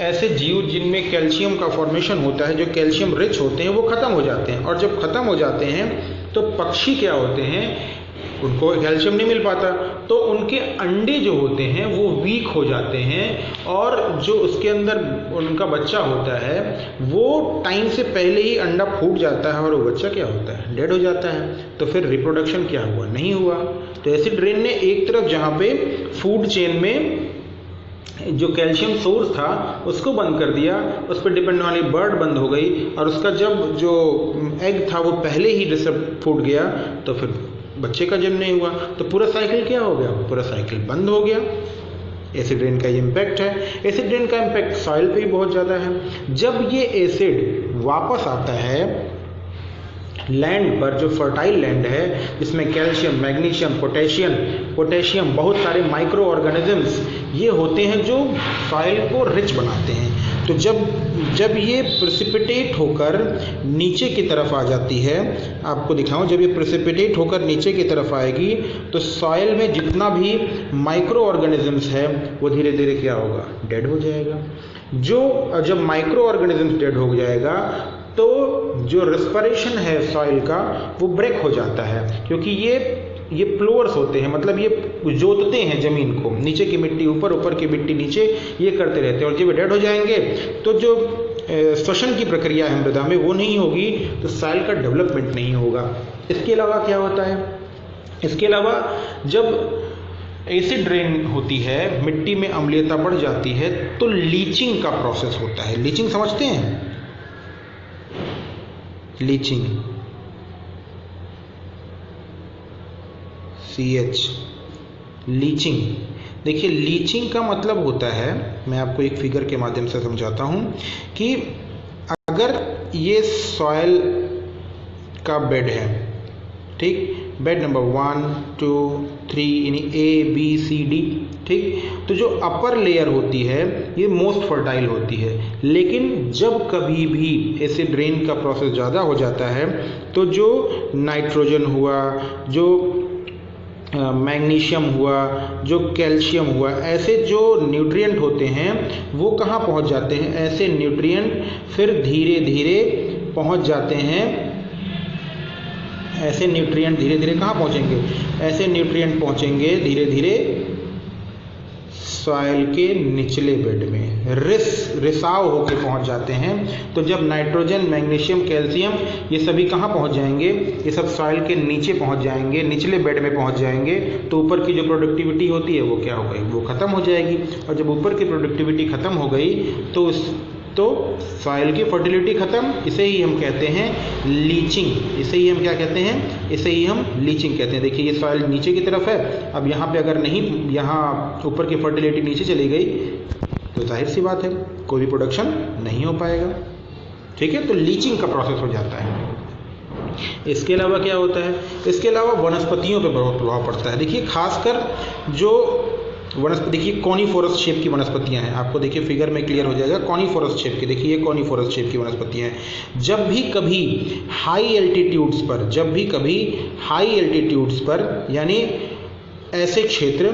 ऐसे जीव जिनमें कैल्शियम का फॉर्मेशन होता है, जो कैल्शियम रिच होते हैं, वो ख़त्म हो जाते हैं। और जब ख़त्म हो जाते हैं तो पक्षी क्या होते हैं, उनको कैल्शियम नहीं मिल पाता, तो उनके अंडे जो होते हैं वो वीक हो जाते हैं और जो उसके अंदर उनका बच्चा होता है वो टाइम से पहले ही अंडा फूट जाता है और वो बच्चा क्या होता है, डेड हो जाता है। तो फिर रिप्रोडक्शन क्या हुआ, नहीं हुआ। तो एसिड रेन ने एक तरफ जहाँ पे फूड चेन में जो कैल्शियम सोर्स था उसको बंद कर दिया, उस पर डिपेंड होने वाली बर्ड बंद हो गई, और उसका जब जो एग था वो पहले ही फूट गया तो फिर बच्चे का जन्म नहीं हुआ। तो पूरा साइकिल क्या हो गया, पूरा साइकिल बंद हो गया। एसिड रेन का ये इम्पैक्ट है। एसिड रेन का इम्पैक्ट सॉइल पे भी बहुत ज़्यादा है। जब ये एसिड वापस आता है लैंड पर, जो फर्टाइल लैंड है जिसमें कैल्शियम, मैग्नीशियम, पोटेशियम, बहुत सारे माइक्रो ऑर्गेनिजम्स ये होते हैं जो सॉइल को रिच बनाते हैं। तो जब ये प्रेसिपिटेट होकर नीचे की तरफ आ जाती है, आपको दिखाऊं, जब ये प्रेसिपिटेट होकर नीचे की तरफ आएगी तो सॉइल में जितना भी माइक्रो ऑर्गेनिजम्स है वो धीरे धीरे क्या होगा, डेड हो जाएगा। जब माइक्रो ऑर्गेनिजम्स डेड हो जाएगा तो जो रेस्पिरेशन है सॉइल का वो ब्रेक हो जाता है, क्योंकि ये प्लोअर्स होते हैं, मतलब ये जोतते हैं ज़मीन को, नीचे की मिट्टी ऊपर, ऊपर की मिट्टी नीचे, ये करते रहते हैं। और जब डेड हो जाएंगे तो जो श्वसन की प्रक्रिया है मृदा में वो नहीं होगी, तो सॉइल का डेवलपमेंट नहीं होगा। इसके अलावा क्या होता है, इसके अलावा जब एसिड रेन होती है, मिट्टी में अम्लीयता बढ़ जाती है तो लीचिंग का प्रोसेस होता है। लीचिंग समझते हैं? Leaching, leaching. देखिए, लीचिंग का मतलब होता है, मैं आपको एक फिगर के माध्यम से समझाता हूं कि अगर ये सॉइल का बेड है, ठीक, बेड नंबर 1 2 3 यानी ABCD, ठीक, तो जो अपर लेयर होती है ये मोस्ट फर्टाइल होती है। लेकिन जब कभी भी एसिड रेन का प्रोसेस ज़्यादा हो जाता है तो जो नाइट्रोजन हुआ, जो मैग्नीशियम हुआ, जो कैल्शियम हुआ, ऐसे जो न्यूट्रिएंट होते हैं वो कहाँ पहुँच जाते हैं, ऐसे न्यूट्रिएंट फिर धीरे धीरे पहुँच जाते हैं, ऐसे न्यूट्रिएंट धीरे धीरे कहाँ पहुँचेंगे, ऐसे न्यूट्रिएंट पहुँचेंगे धीरे धीरे सॉइल के निचले बेड में, रिसाव होके पहुँच जाते हैं। तो जब नाइट्रोजन, मैग्नीशियम, कैल्शियम ये सभी कहाँ पहुँच जाएंगे, ये सब सॉइल के नीचे पहुँच जाएंगे, निचले बेड में पहुँच जाएंगे, तो ऊपर की जो प्रोडक्टिविटी होती है वो क्या हो गई, वो ख़त्म हो जाएगी। और जब ऊपर की प्रोडक्टिविटी ख़त्म हो गई तो सॉइल की फर्टिलिटी ख़त्म। इसे ही हम कहते हैं लीचिंग। इसे ही हम क्या कहते हैं, इसे ही हम लीचिंग कहते हैं। देखिए, ये सॉइल नीचे की तरफ है, अब यहाँ पे अगर नहीं, यहाँ ऊपर की फर्टिलिटी नीचे चली गई तो जाहिर सी बात है कोई भी प्रोडक्शन नहीं हो पाएगा, ठीक है। तो लीचिंग का प्रोसेस हो जाता है। इसके अलावा क्या होता है, इसके अलावा वनस्पतियों पर बहुत प्रभाव पड़ता है। देखिए, खासकर जो वनस्पति, देखिए कॉनिफोरस शेप की वनस्पतियां हैं, आपको देखिए फिगर में क्लियर हो जाएगा, कॉनिफोरस शेप की, देखिए ये कॉनिफोरस शेप की वनस्पतियां हैं। जब भी कभी हाई एल्टीट्यूड्स पर यानी ऐसे क्षेत्र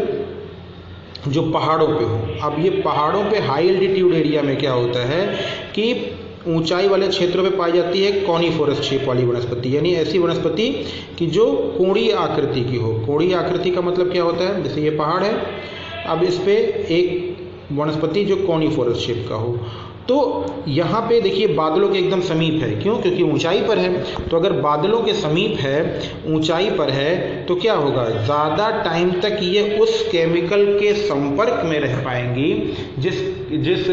जो पहाड़ों पे हो, अब ये पहाड़ों पे हाई एल्टीट्यूड एरिया में क्या होता है कि ऊंचाई वाले क्षेत्रों में पाई जाती है कॉनिफोरस शेप वाली वनस्पति, यानी ऐसी वनस्पति कि जो कोणीय आकृति की हो। कोणीय आकृति का मतलब क्या होता है, जैसे ये पहाड़ है, अब इस पे एक वनस्पति जो कॉनिफोरस शेप का हो। तो यहाँ पे देखिए बादलों के एकदम समीप है, क्यों, क्योंकि ऊंचाई पर है। तो अगर बादलों के समीप है, ऊंचाई पर है, तो क्या होगा, ज़्यादा टाइम तक ये उस केमिकल के संपर्क में रह पाएंगी जिस जिस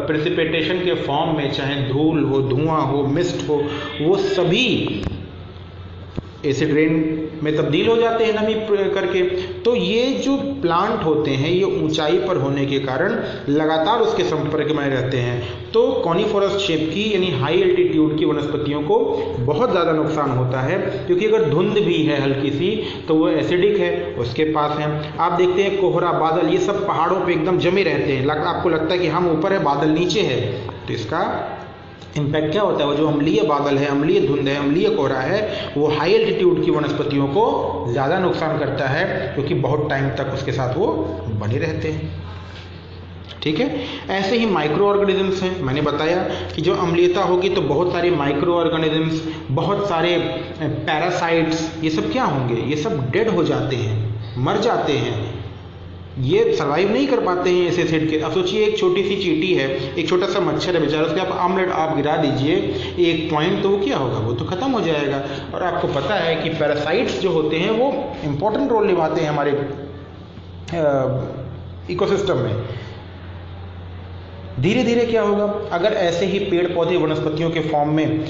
प्रेसिपिटेशन के फॉर्म में, चाहे धूल हो, धुआं हो, मिस्ट हो, वो सभी एसिड रेन में तब्दील हो जाते हैं नमी करके। तो ये जो प्लांट होते हैं ये ऊंचाई पर होने के कारण लगातार उसके संपर्क में रहते हैं। तो कॉनिफोरस शेप की यानी हाई एल्टीट्यूड की वनस्पतियों को बहुत ज़्यादा नुकसान होता है, क्योंकि अगर धुंध भी है हल्की सी तो वो एसिडिक है, उसके पास है। आप देखते हैं कोहरा, बादल, ये सब पहाड़ों पे एकदम जमे रहते हैं। आपको लगता है कि हम ऊपर है, बादल नीचे है, तो इसका इम्पैक्ट क्या होता है? वो जो अम्लीय बादल है, अम्लीय धुंध है, अम्लीय कोहरा है, वो हाई एल्टीट्यूड की वनस्पतियों को ज़्यादा नुकसान करता है, क्योंकि बहुत टाइम तक उसके साथ वो बने रहते हैं। ठीक है, ऐसे ही माइक्रो ऑर्गेनिजम्स हैं। मैंने बताया कि जो अम्लीयता होगी तो बहुत सारे माइक्रो ऑर्गेनिजम्स, बहुत सारे पैरासाइट्स, ये सब क्या होंगे? ये सब डेड हो जाते हैं, मर जाते हैं, ये सर्वाइव नहीं कर पाते हैं इस एसिड के। अब सोचिए एक छोटी सी चींटी है, एक छोटा सा मच्छर है बेचारा, उसके आप आमलेट आप गिरा दीजिए एक पॉइंट, तो वो क्या होगा? वो तो खत्म हो जाएगा। और आपको पता है कि पैरासाइट्स जो होते हैं वो इम्पोर्टेंट रोल निभाते हैं हमारे इकोसिस्टम में। धीरे धीरे क्या होगा? अगर ऐसे ही पेड़ पौधे वनस्पतियों के फॉर्म में,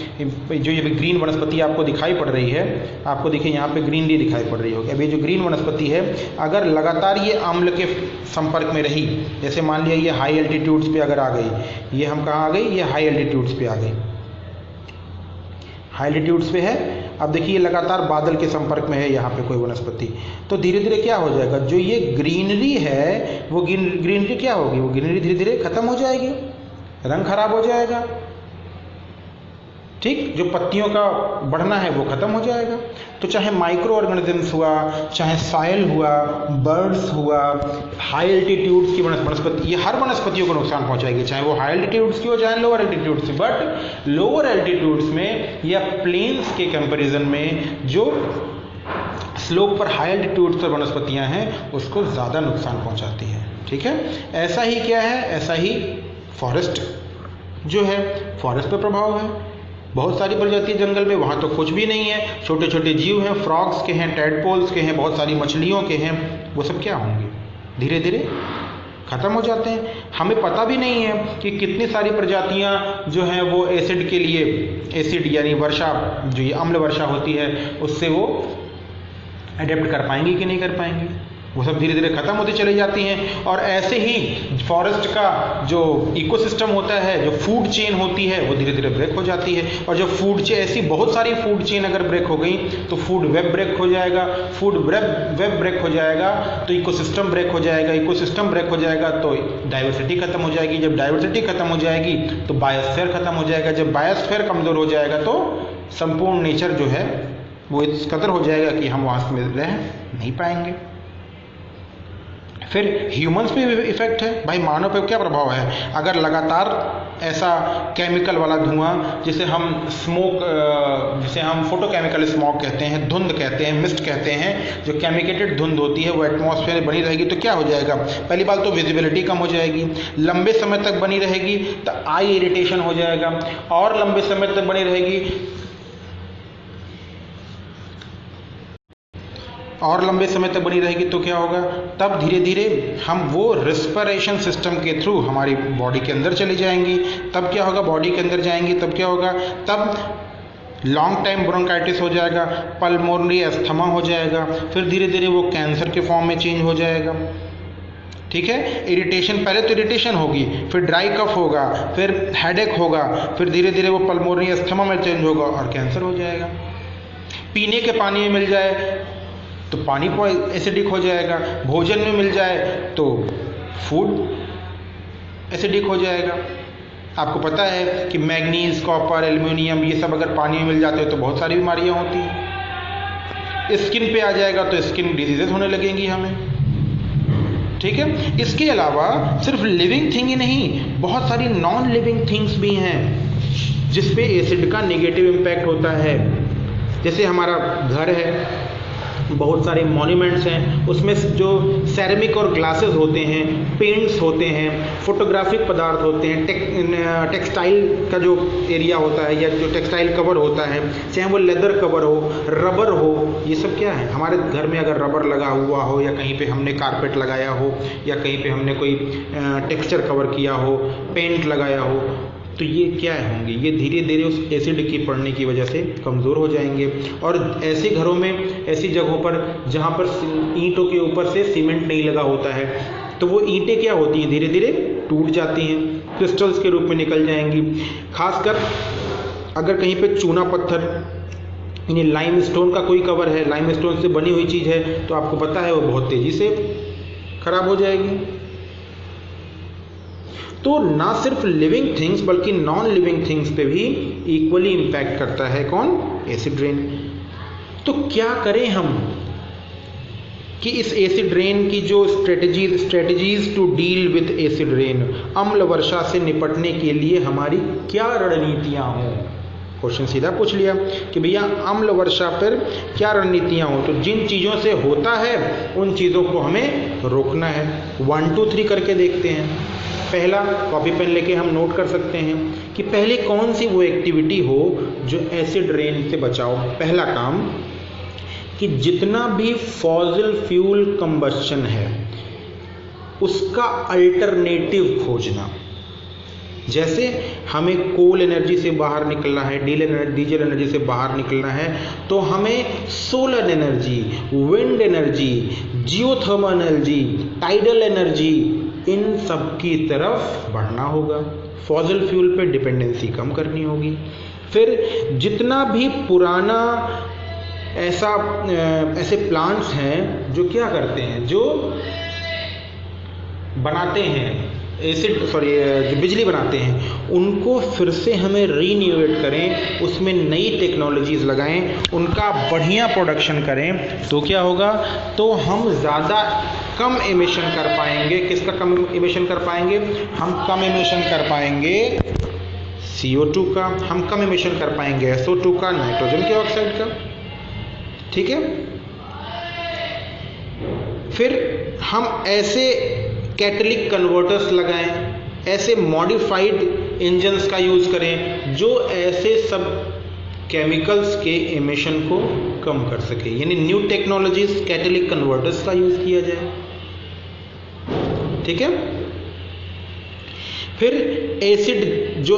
जो ये ग्रीन वनस्पति आपको दिखाई पड़ रही है, आपको देखिए यहाँ पे ग्रीनरी दिखाई पड़ रही होगी। अब ये जो ग्रीन वनस्पति है, अगर लगातार ये अम्ल के संपर्क में रही, जैसे मान लिया ये हाई एल्टीट्यूड्स पे अगर आ गई, ये हम कहाँ आ गई? ये हाई एल्टीट्यूड्स पे आ गई, हाई एल्टीट्यूड्स पे है। अब देखिए लगातार बादल के संपर्क में है यहाँ पे कोई वनस्पति, तो धीरे धीरे क्या हो जाएगा? जो ये ग्रीनरी है वो ग्रीनरी क्या होगी? वो ग्रीनरी धीरे धीरे खत्म हो जाएगी, रंग खराब हो जाएगा। ठीक, जो पत्तियों का बढ़ना है वो खत्म हो जाएगा। तो चाहे माइक्रो ऑर्गेनिजम्स हुआ, चाहे सॉइल हुआ, बर्ड्स हुआ, हाई एल्टीट्यूड्स की वनस्पति, ये हर वनस्पतियों को नुकसान पहुंचाएगी, चाहे वो हाई एल्टीट्यूड्स की हो चाहे लोअर एल्टीट्यूड्स की। बट लोअर एल्टीट्यूड्स में या प्लेन्स के कंपैरिजन में जो स्लोप पर हाई एल्टीट्यूड्स पर वनस्पतियां हैं उसको ज़्यादा नुकसान पहुंचाती है। ठीक है, ऐसा ही क्या है? ऐसा ही फॉरेस्ट जो है, फॉरेस्ट पर प्रभाव है। बहुत सारी प्रजाति जंगल में, वहाँ तो कुछ भी नहीं है, छोटे छोटे जीव हैं, फ्रॉग्स के हैं, टैडपोल्स के हैं, बहुत सारी मछलियों के हैं, वो सब क्या होंगे? धीरे धीरे खत्म हो जाते हैं। हमें पता भी नहीं है कि कितनी सारी प्रजातियां जो हैं वो एसिड के लिए, एसिड यानी वर्षा, जो ये अम्ल वर्षा होती है उससे वो अडेप्ट कर पाएंगी कि नहीं कर पाएंगी, वो सब धीरे धीरे खत्म होती चली जाती हैं। और ऐसे ही फॉरेस्ट का जो इकोसिस्टम होता है, जो फूड चेन होती है, वो धीरे धीरे ब्रेक हो जाती है। और जब फूड चेन, ऐसी बहुत सारी फूड चेन अगर ब्रेक हो गई तो फूड वेब ब्रेक हो जाएगा, फूड वेब ब्रेक हो जाएगा तो इकोसिस्टम ब्रेक हो जाएगा, इकोसिस्टम ब्रेक हो जाएगा तो डाइवर्सिटी खत्म हो जाएगी, जब डाइवर्सिटी खत्म हो जाएगी तो बायोस्फीयर खत्म हो जाएगा, जब बायोस्फीयर कमज़ोर हो जाएगा तो संपूर्ण नेचर जो है वो इस कदर हो जाएगा कि हम वहाँ में रह नहीं पाएंगे। फिर ह्यूमंस पे भी इफेक्ट है भाई, मानव पे क्या प्रभाव है? अगर लगातार ऐसा केमिकल वाला धुआं, जिसे हम स्मोक, जिसे हम फोटोकेमिकल स्मोक कहते हैं, धुंध कहते हैं, मिस्ट कहते हैं, जो केमिकलेटेड धुंध होती है वो एटमॉस्फेयर में बनी रहेगी तो क्या हो जाएगा? पहली बात तो विजिबिलिटी कम हो जाएगी, लंबे समय तक बनी रहेगी तो आई इरिटेशन हो जाएगा, और लंबे समय तक बनी रहेगी तो क्या होगा? तब धीरे धीरे हम वो रेस्पिरेशन सिस्टम के थ्रू हमारी बॉडी के अंदर चली जाएंगी। तब क्या होगा? बॉडी के अंदर जाएंगी तब क्या होगा? तब लॉन्ग टाइम ब्रोंकाइटिस हो जाएगा, पल्मोनरी अस्थमा हो जाएगा, फिर धीरे धीरे वो कैंसर के फॉर्म में चेंज हो जाएगा। ठीक है, इरिटेशन, पहले तो इरिटेशन होगी, फिर ड्राई कफ होगा, फिर हेडेक होगा, फिर धीरे धीरे वो पल्मोनरी अस्थमा में चेंज होगा और कैंसर हो जाएगा। पीने के पानी में मिल जाए तो पानी को एसिडिक हो जाएगा, भोजन में मिल जाए तो फूड एसिडिक हो जाएगा। आपको पता है कि मैग्नीज, कॉपर, एल्युमिनियम ये सब अगर पानी में मिल जाते हैं तो बहुत सारी बीमारियां होती हैं। स्किन पे आ जाएगा तो स्किन डिजीजेस होने लगेंगी हमें। ठीक है, इसके अलावा सिर्फ लिविंग थिंग ही नहीं, बहुत सारी नॉन लिविंग थिंग्स भी हैं जिस पे एसिड का नेगेटिव इम्पैक्ट होता है। जैसे हमारा घर है, बहुत सारे मॉन्यूमेंट्स हैं, उसमें जो सेरेमिक और ग्लासेस होते हैं, पेंट्स होते हैं, फोटोग्राफिक पदार्थ होते हैं, टेक्सटाइल का जो एरिया होता है या जो टेक्सटाइल कवर होता है, चाहे वो लेदर कवर हो, रबर हो, ये सब क्या है हमारे घर में अगर रबर लगा हुआ हो या कहीं पे हमने कारपेट लगाया हो या कहीं पे हमने कोई टेक्सचर कवर किया हो, पेंट लगाया हो, तो ये क्या होंगे, ये धीरे धीरे उस एसिड की पड़ने की वजह से कमज़ोर हो जाएंगे। और ऐसे घरों में, ऐसी जगहों पर जहाँ पर ईंटों के ऊपर से सीमेंट नहीं लगा होता है, तो वो ईंटें क्या होती हैं, धीरे धीरे टूट जाती हैं, क्रिस्टल्स के रूप में निकल जाएंगी। खासकर अगर कहीं पे चूना पत्थर यानी लाइमस्टोन का कोई कवर है, लाइमस्टोन से बनी हुई चीज़ है, तो आपको पता है वो बहुत तेज़ी से खराब हो जाएगी। तो ना सिर्फ लिविंग थिंग्स बल्कि नॉन लिविंग थिंग्स पे भी इक्वली इम्पैक्ट करता है कौन, एसिड रेन। तो क्या करें हम कि इस एसिड रेन की जो strategies to deal with acid rain, अम्ल वर्षा से निपटने के लिए हमारी क्या रणनीतियां हों। क्वेश्चन सीधा पूछ लिया कि भैया अम्ल वर्षा पर क्या रणनीतियां हो, तो जिन चीज़ों से होता है उन चीज़ों को हमें रोकना है। 1 2 3 करके देखते हैं। पहला, कॉपी पेन लेके हम नोट कर सकते हैं कि पहले कौन सी वो एक्टिविटी हो जो एसिड रेन से बचाओ। पहला काम कि जितना भी फॉसिल फ्यूल कंबस्शन है उसका अल्टरनेटिव खोजना। जैसे हमें कोल एनर्जी से बाहर निकलना है, डीजल एनर्जी से बाहर निकलना है, तो हमें solar energy, wind energy, geothermal energy, tidal energy, इन सब की तरफ बढ़ना होगा। फॉसिल फ्यूल पे डिपेंडेंसी कम करनी होगी। फिर जितना भी पुराना ऐसे प्लांट्स हैं जो क्या करते हैं, जो बनाते हैं जो बिजली बनाते हैं, उनको फिर से हमें रीन्यूएट करें, उसमें नई टेक्नोलॉजीज लगाएं, उनका बढ़िया प्रोडक्शन करें, तो क्या होगा, तो हम ज़्यादा कम एमिशन कर पाएंगे। किसका कम एमिशन कर पाएंगे, हम कम एमिशन कर पाएंगे CO2 का, हम कम एमिशन कर पाएंगे SO2 का, नाइट्रोजन के ऑक्साइड का। ठीक है। फिर हम ऐसे कैटलिक कन्वर्टर्स लगाएं, ऐसे मॉडिफाइड इंजन्स का यूज़ करें जो ऐसे सब केमिकल्स के एमिशन को कम कर सके, यानी न्यू टेक्नोलॉजीज कैटलिक कन्वर्टर्स का यूज़ किया जाए। ठीक है। फिर एसिड जो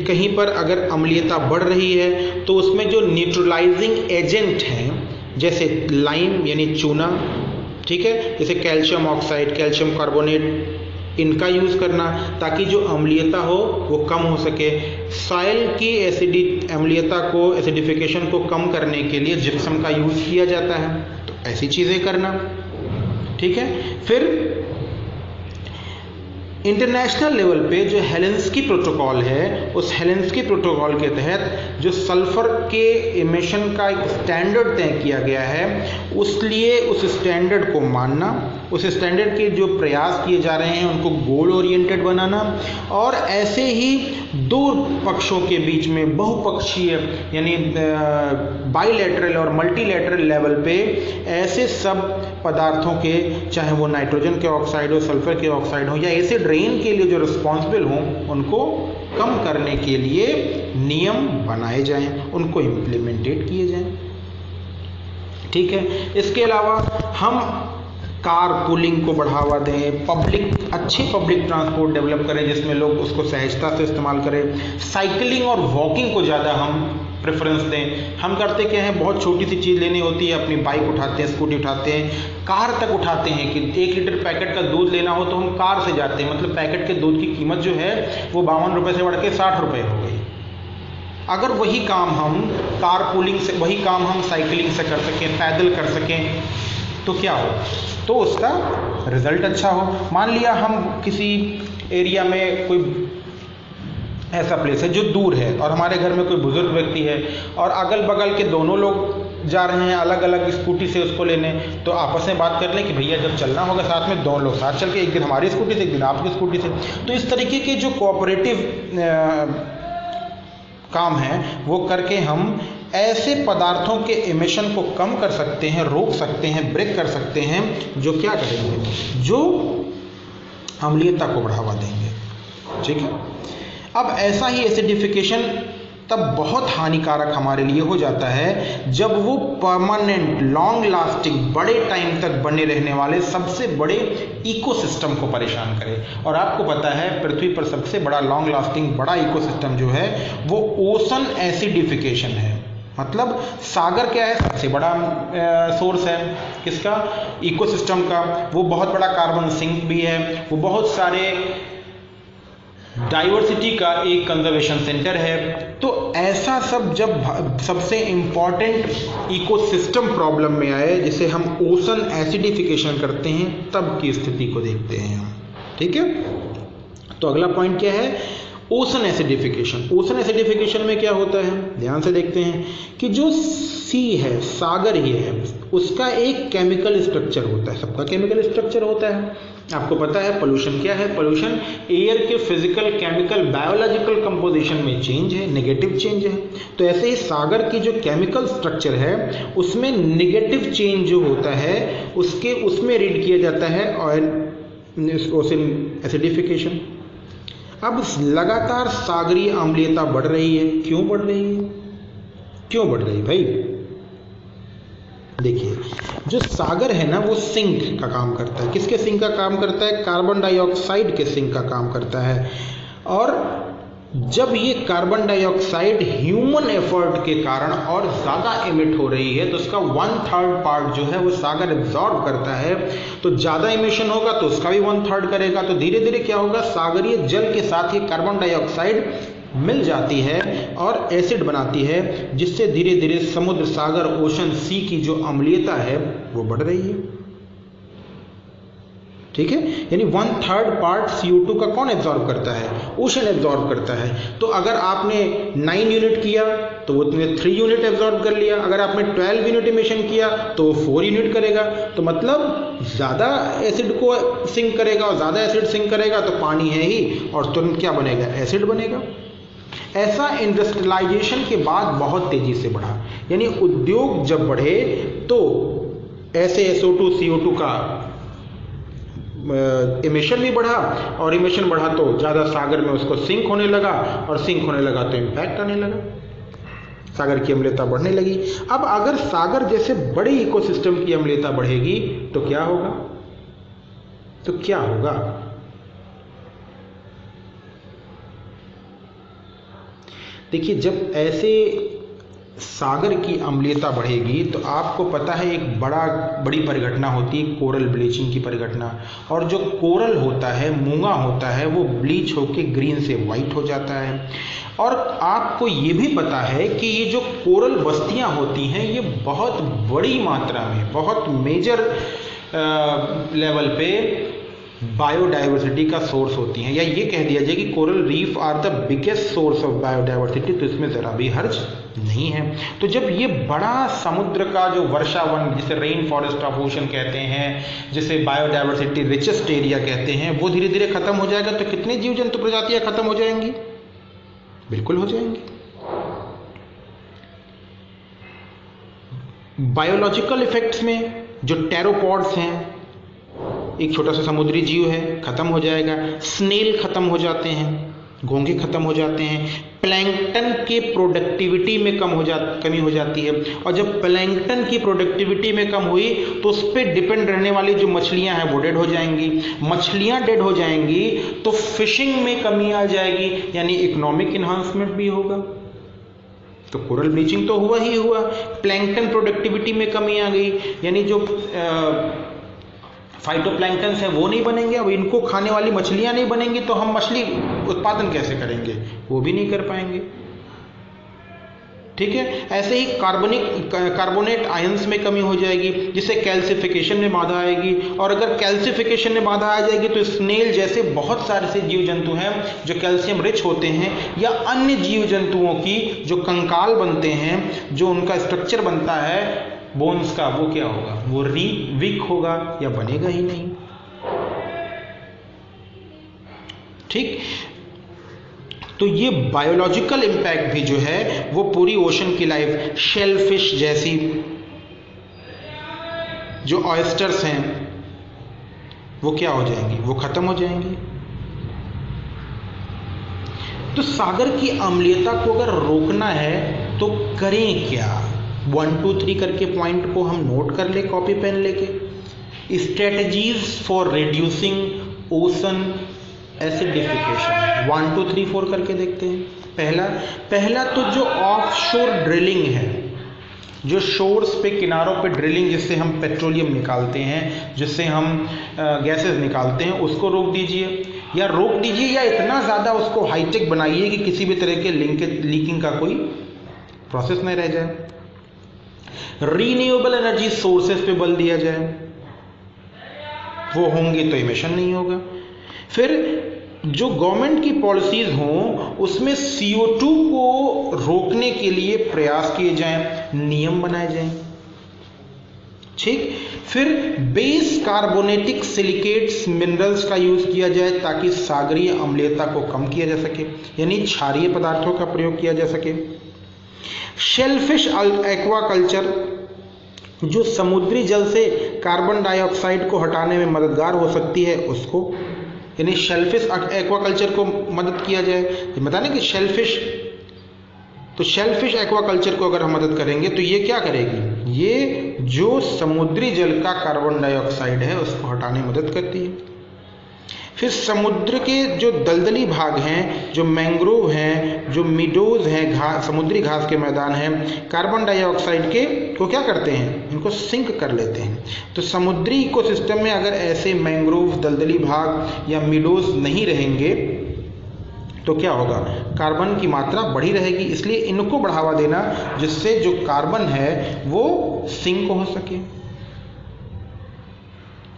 कहीं पर अगर अम्लीयता बढ़ रही है तो उसमें जो न्यूट्रलाइजिंग एजेंट हैं, जैसे लाइम यानी चूना, ठीक है, जैसे कैल्शियम ऑक्साइड, कैल्शियम कार्बोनेट, इनका यूज़ करना ताकि जो अम्लीयता हो वो कम हो सके। सॉइल की अम्लीयता को, एसिडिफिकेशन को कम करने के लिए जिप्सम का यूज़ किया जाता है, तो ऐसी चीज़ें करना। ठीक है। फिर इंटरनेशनल लेवल पे जो हेलेंस्की प्रोटोकॉल है, उस हेलेंस्की प्रोटोकॉल के तहत जो सल्फर के इमिशन का एक स्टैंडर्ड तय किया गया है, उसलिए उस स्टैंडर्ड को मानना, उस स्टैंडर्ड के जो प्रयास किए जा रहे हैं उनको गोल ओरिएंटेड बनाना, और ऐसे ही दो पक्षों के बीच में बहुपक्षीय यानी बाइलैटरल और मल्टीलैटरल लेवल पे ऐसे सब पदार्थों के, चाहे वो नाइट्रोजन के ऑक्साइड हो, सल्फर के ऑक्साइड हो, या एसिड रेन के लिए जो रिस्पॉन्सिबल हों, उनको कम करने के लिए नियम बनाए जाएं, उनको इम्प्लीमेंटेड किए जाएं। ठीक है। इसके अलावा हम कार पूलिंग को बढ़ावा दें, अच्छे पब्लिक ट्रांसपोर्ट डेवलप करें जिसमें लोग उसको सहजता से इस्तेमाल करें। साइकिलिंग और वॉकिंग को ज़्यादा हम प्रेफरेंस दें। हम करते क्या हैं, बहुत छोटी सी चीज़ लेनी होती है, अपनी बाइक उठाते हैं, स्कूटी उठाते हैं, कार तक उठाते हैं कि 1 लीटर पैकेट का दूध लेना हो तो हम कार से जाते हैं, मतलब पैकेट के दूध की कीमत जो है वो 52 रुपये से बढ़ के 60 रुपये हो गई। अगर वही काम हम कार पूलिंग से, वही काम हम साइकिलिंग से कर सकें, पैदल कर सकें, तो क्या हो, तो उसका रिजल्ट अच्छा हो। मान लिया हम किसी एरिया में कोई ऐसा प्लेस है जो दूर है और हमारे घर में कोई बुजुर्ग व्यक्ति है और अगल बगल के दोनों लोग जा रहे हैं अलग अलग स्कूटी से उसको लेने, तो आपस में बात कर लें कि भैया जब चलना होगा साथ में, दोनों लोग साथ चल के, एक दिन हमारी स्कूटी से एक दिन आपकी स्कूटी से। तो इस तरीके के जो कोऑपरेटिव काम है वो करके हम ऐसे पदार्थों के एमिशन को कम कर सकते हैं, रोक सकते हैं, ब्रेक कर सकते हैं, जो क्या करेंगे, जो अम्लीयता को बढ़ावा देंगे। ठीक है। अब ऐसा ही एसिडिफिकेशन तब बहुत हानिकारक हमारे लिए हो जाता है जब वो परमानेंट, लॉन्ग लास्टिंग, बड़े टाइम तक बने रहने वाले सबसे बड़े इकोसिस्टम को परेशान करे। और आपको पता है पृथ्वी पर सबसे बड़ा लॉन्ग लास्टिंग बड़ा इकोसिस्टम जो है वो ओशन एसिडिफिकेशन है। मतलब सागर क्या है, सबसे बड़ा सोर्स है किसका, इकोसिस्टम का। वो बहुत बड़ा कार्बन सिंक भी है, वो बहुत सारे डाइवर्सिटी का एक कंजर्वेशन सेंटर है। तो ऐसा सब जब सबसे इंपॉर्टेंट इकोसिस्टम प्रॉब्लम में आए, जिसे हम ओशन एसिडिफिकेशन करते हैं, तब की स्थिति को देखते हैं हम। ठीक है। तो अगला पॉइंट क्या है, ओशन एसिडिफिकेशन। ओशन एसिडिफिकेशन में क्या होता है, ध्यान से देखते हैं कि जो सी है, सागर ही है, उसका एक केमिकल स्ट्रक्चर होता है। सबका केमिकल स्ट्रक्चर होता है। आपको पता है पोल्यूशन क्या है, पोल्यूशन एयर के फिजिकल, केमिकल, बायोलॉजिकल कंपोजिशन में चेंज है, नेगेटिव चेंज है। तो ऐसे ही सागर की जो केमिकल स्ट्रक्चर है उसमें नेगेटिव चेंज जो होता है उसमें रीड किया जाता है ओशन एसिडिफिकेशन। अब लगातार सागरीय अम्लीयता बढ़ रही है। क्यों बढ़ रही है, क्यों बढ़ रही है भाई? देखिए, जो सागर है ना वो सिंक का काम करता है। किसके सिंक का काम करता है? कार्बन डाइऑक्साइड के सिंक का काम करता है। और जब ये कार्बन डाइऑक्साइड ह्यूमन एफर्ट के कारण और ज़्यादा एमिट हो रही है तो उसका 1/3 पार्ट जो है वो सागर एब्जॉर्ब करता है। तो ज़्यादा इमिशन होगा तो उसका भी 1/3 करेगा। तो धीरे धीरे क्या होगा, सागरीय जल के साथ ही कार्बन डाइऑक्साइड मिल जाती है और एसिड बनाती है, जिससे धीरे धीरे समुद्र, सागर, ओशन, सी की जो अम्लीयता है वो बढ़ रही है। ठीक है। यानी 1/3 पार्ट CO2 का कौन एब्जॉर्ब करता है? ओशन एब्जॉर्ब करता है। तो अगर आपने 9 यूनिट किया तो वो 3 यूनिट एब्जॉर्ब कर लिया। अगर आपने 12 यूनिट इमिशन किया तो वो 4 यूनिट करेगा। तो मतलब ज़्यादा एसिड को सिंक करेगा, और ज़्यादा एसिड सिंक करेगा तो पानी है ही, और तुरंत क्या बनेगा, एसिड बनेगा। ऐसा इंडस्ट्रियलाइजेशन के बाद बहुत तेजी से बढ़ा। यानी उद्योग जब बढ़े तो ऐसे SO2 CO2 का इमिशन भी बढ़ा, और इमिशन बढ़ा तो ज़्यादा सागर में उसको सिंक होने लगा, और सिंक होने लगा तो इम्पैक्ट आने लगा, सागर की अम्लीयता बढ़ने लगी। अब अगर सागर जैसे बड़े इकोसिस्टम की अम्लीयता बढ़ेगी तो क्या होगा, तो क्या होगा? देखिए, जब ऐसे सागर की अम्लीयता बढ़ेगी तो आपको पता है एक बड़ी परिघटना होती है, कोरल ब्लीचिंग की परिघटना। और जो कोरल होता है, मूंगा होता है, वो ब्लीच होके ग्रीन से वाइट हो जाता है। और आपको ये भी पता है कि ये जो कोरल बस्तियां होती हैं ये बहुत बड़ी मात्रा में, बहुत मेजर लेवल पे बायोडाइवर्सिटी का सोर्स होती हैं। या ये कह दिया जाए कि coral reef are the biggest source of biodiversity. तो इसमें ज़रा भी हर्ज नहीं है। तो जब ये बड़ा समुद्र का जो वर्षावन, जिसे रेन फॉरेस्ट ऑफ ओशन कहते हैं, जिसे बायोडाइवर्सिटी रिचेस्ट एरिया कहते हैं, वो धीरे धीरे खत्म हो जाएगा तो कितनी जीव जंतु प्रजातियां खत्म हो जाएंगी? बिल्कुल हो जाएंगी। बायोलॉजिकल इफेक्ट्स में जो टेरोपॉड्स हैं, एक छोटा सा समुद्री जीव है, खत्म हो जाएगा। स्नेल खत्म हो जाते हैं, घोंघे खत्म हो जाते हैं। प्लैंकटन के प्रोडक्टिविटी में कमी हो जाती है। और जब प्लैंकटन की प्रोडक्टिविटी में कम हुई तो उस पर डिपेंड रहने वाली जो मछलियां हैं वो डेड हो जाएंगी। मछलियां डेड हो जाएंगी तो फिशिंग में कमी आ जाएगी, यानी इकोनॉमिक इन्हांसमेंट भी होगा। तो कोरल ब्लीचिंग तो हुआ ही हुआ, प्लैंकटन प्रोडक्टिविटी में कमी आ गई, यानी जो फाइटोप्लैंक्टन्स हैं वो नहीं बनेंगे। अब इनको खाने वाली मछलियां नहीं बनेंगी तो हम मछली उत्पादन कैसे करेंगे? वो भी नहीं कर पाएंगे। ठीक है। ऐसे ही कार्बोनेट आयंस में कमी हो जाएगी, जिससे कैल्सिफिकेशन में बाधा आएगी। और अगर कैल्सिफिकेशन में बाधा आ जाएगी तो स्नेल जैसे बहुत सारे से जीव जंतु हैं जो कैल्शियम रिच होते हैं, या अन्य जीव जंतुओं की जो कंकाल बनते हैं, जो उनका स्ट्रक्चर बनता है बोन्स का, वो क्या होगा? वो वीक होगा या बनेगा ही नहीं। ठीक। तो ये बायोलॉजिकल इम्पैक्ट भी जो है वो पूरी ओशन की लाइफ, शेलफिश जैसी जो ऑयस्टर्स हैं वो क्या हो जाएंगी, वो खत्म हो जाएंगी। तो सागर की अम्लीयता को अगर रोकना है तो करें क्या? 1 2 3 करके पॉइंट को हम नोट कर ले कॉपी पेन लेके। Strategies for reducing ocean acidification 1 2 3 4 करके देखते हैं। पहला तो जो ऑफशोर ड्रिलिंग है, जो शोर्स पे किनारों पे ड्रिलिंग जिससे हम पेट्रोलियम निकालते हैं, जिससे हम गैसेस निकालते हैं, उसको रोक दीजिए या इतना ज़्यादा उसको हाईटेक बनाइए कि किसी भी तरह के लीकिंग का कोई प्रोसेस नहीं रह जाए। रीन्यूएबल एनर्जी सोर्सेस पे बल दिया जाए, वो होंगे तो इमिशन नहीं होगा। फिर जो गवर्नमेंट की पॉलिसीज हों उसमें CO2 को रोकने के लिए प्रयास किए जाएं, नियम बनाए जाएं, ठीक। फिर बेस कार्बोनेटिक सिलिकेट्स मिनरल्स का यूज किया जाए ताकि सागरीय अम्लीयता को कम किया जा सके, यानी क्षारीय पदार्थों का प्रयोग किया जा सके। शेलफिश एक्वाकल्चर जो समुद्री जल से कार्बन डाइऑक्साइड को हटाने में मददगार हो सकती है, उसको, यानी शेलफिश एक्वाकल्चर को मदद किया जाए। बता दें कि शेलफिश एक्वाकल्चर को अगर हम मदद करेंगे तो ये क्या करेगी, ये जो समुद्री जल का कार्बन डाइऑक्साइड है उसको हटाने में मदद करती है। फिर समुद्र के जो दलदली भाग हैं, जो मैंग्रोव हैं, जो मीडोज हैं, समुद्री घास के मैदान हैं, कार्बन डाइऑक्साइड के को क्या करते हैं, इनको सिंक कर लेते हैं। तो समुद्री इकोसिस्टम में अगर ऐसे मैंग्रोव, दलदली भाग या मीडोज नहीं रहेंगे तो क्या होगा, कार्बन की मात्रा बढ़ी रहेगी। इसलिए इनको बढ़ावा देना जिससे जो कार्बन है वो सिंक हो सके,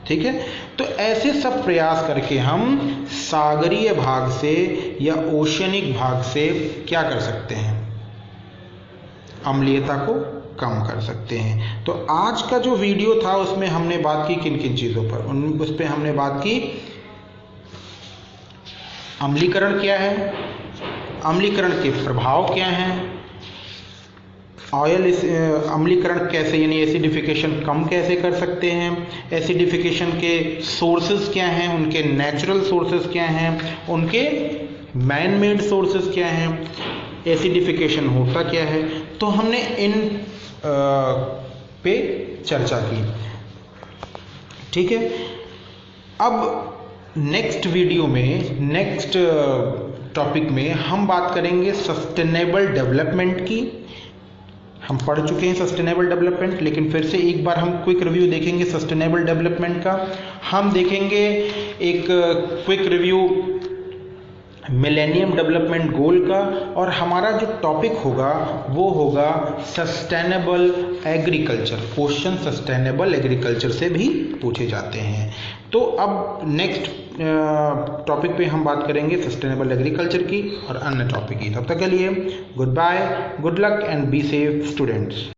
ठीक है। तो ऐसे सब प्रयास करके हम सागरीय भाग से या ओशनिक भाग से क्या कर सकते हैं, अम्लीयता को कम कर सकते हैं। तो आज का जो वीडियो था उसमें हमने बात की किन किन चीज़ों पर, उस पर हमने बात की अम्लीकरण क्या है, अम्लीकरण के प्रभाव क्या हैं, ऑयल अम्लीकरण कैसे यानी एसिडिफिकेशन कम कैसे कर सकते हैं, एसिडिफिकेशन के सोर्सेज क्या हैं, उनके नेचुरल सोर्सेज क्या हैं, उनके मैन मेड सोर्सेज क्या हैं, एसिडिफिकेशन होता क्या है। तो हमने इन पे चर्चा की, ठीक है। अब नेक्स्ट वीडियो में, नेक्स्ट टॉपिक में हम बात करेंगे सस्टेनेबल डेवलपमेंट की। हम पढ़ चुके हैं सस्टेनेबल डेवलपमेंट, लेकिन फिर से एक बार हम क्विक रिव्यू देखेंगे सस्टेनेबल डेवलपमेंट का। हम देखेंगे एक quick review millennium development goal का, और हमारा जो टॉपिक होगा वो होगा sustainable agriculture. Question sustainable agriculture से भी पूछे जाते हैं। तो अब नेक्स्ट टॉपिक पे हम बात करेंगे सस्टेनेबल एग्रीकल्चर की और अन्य टॉपिक की। तब तक के लिए good bye, good luck and be safe students.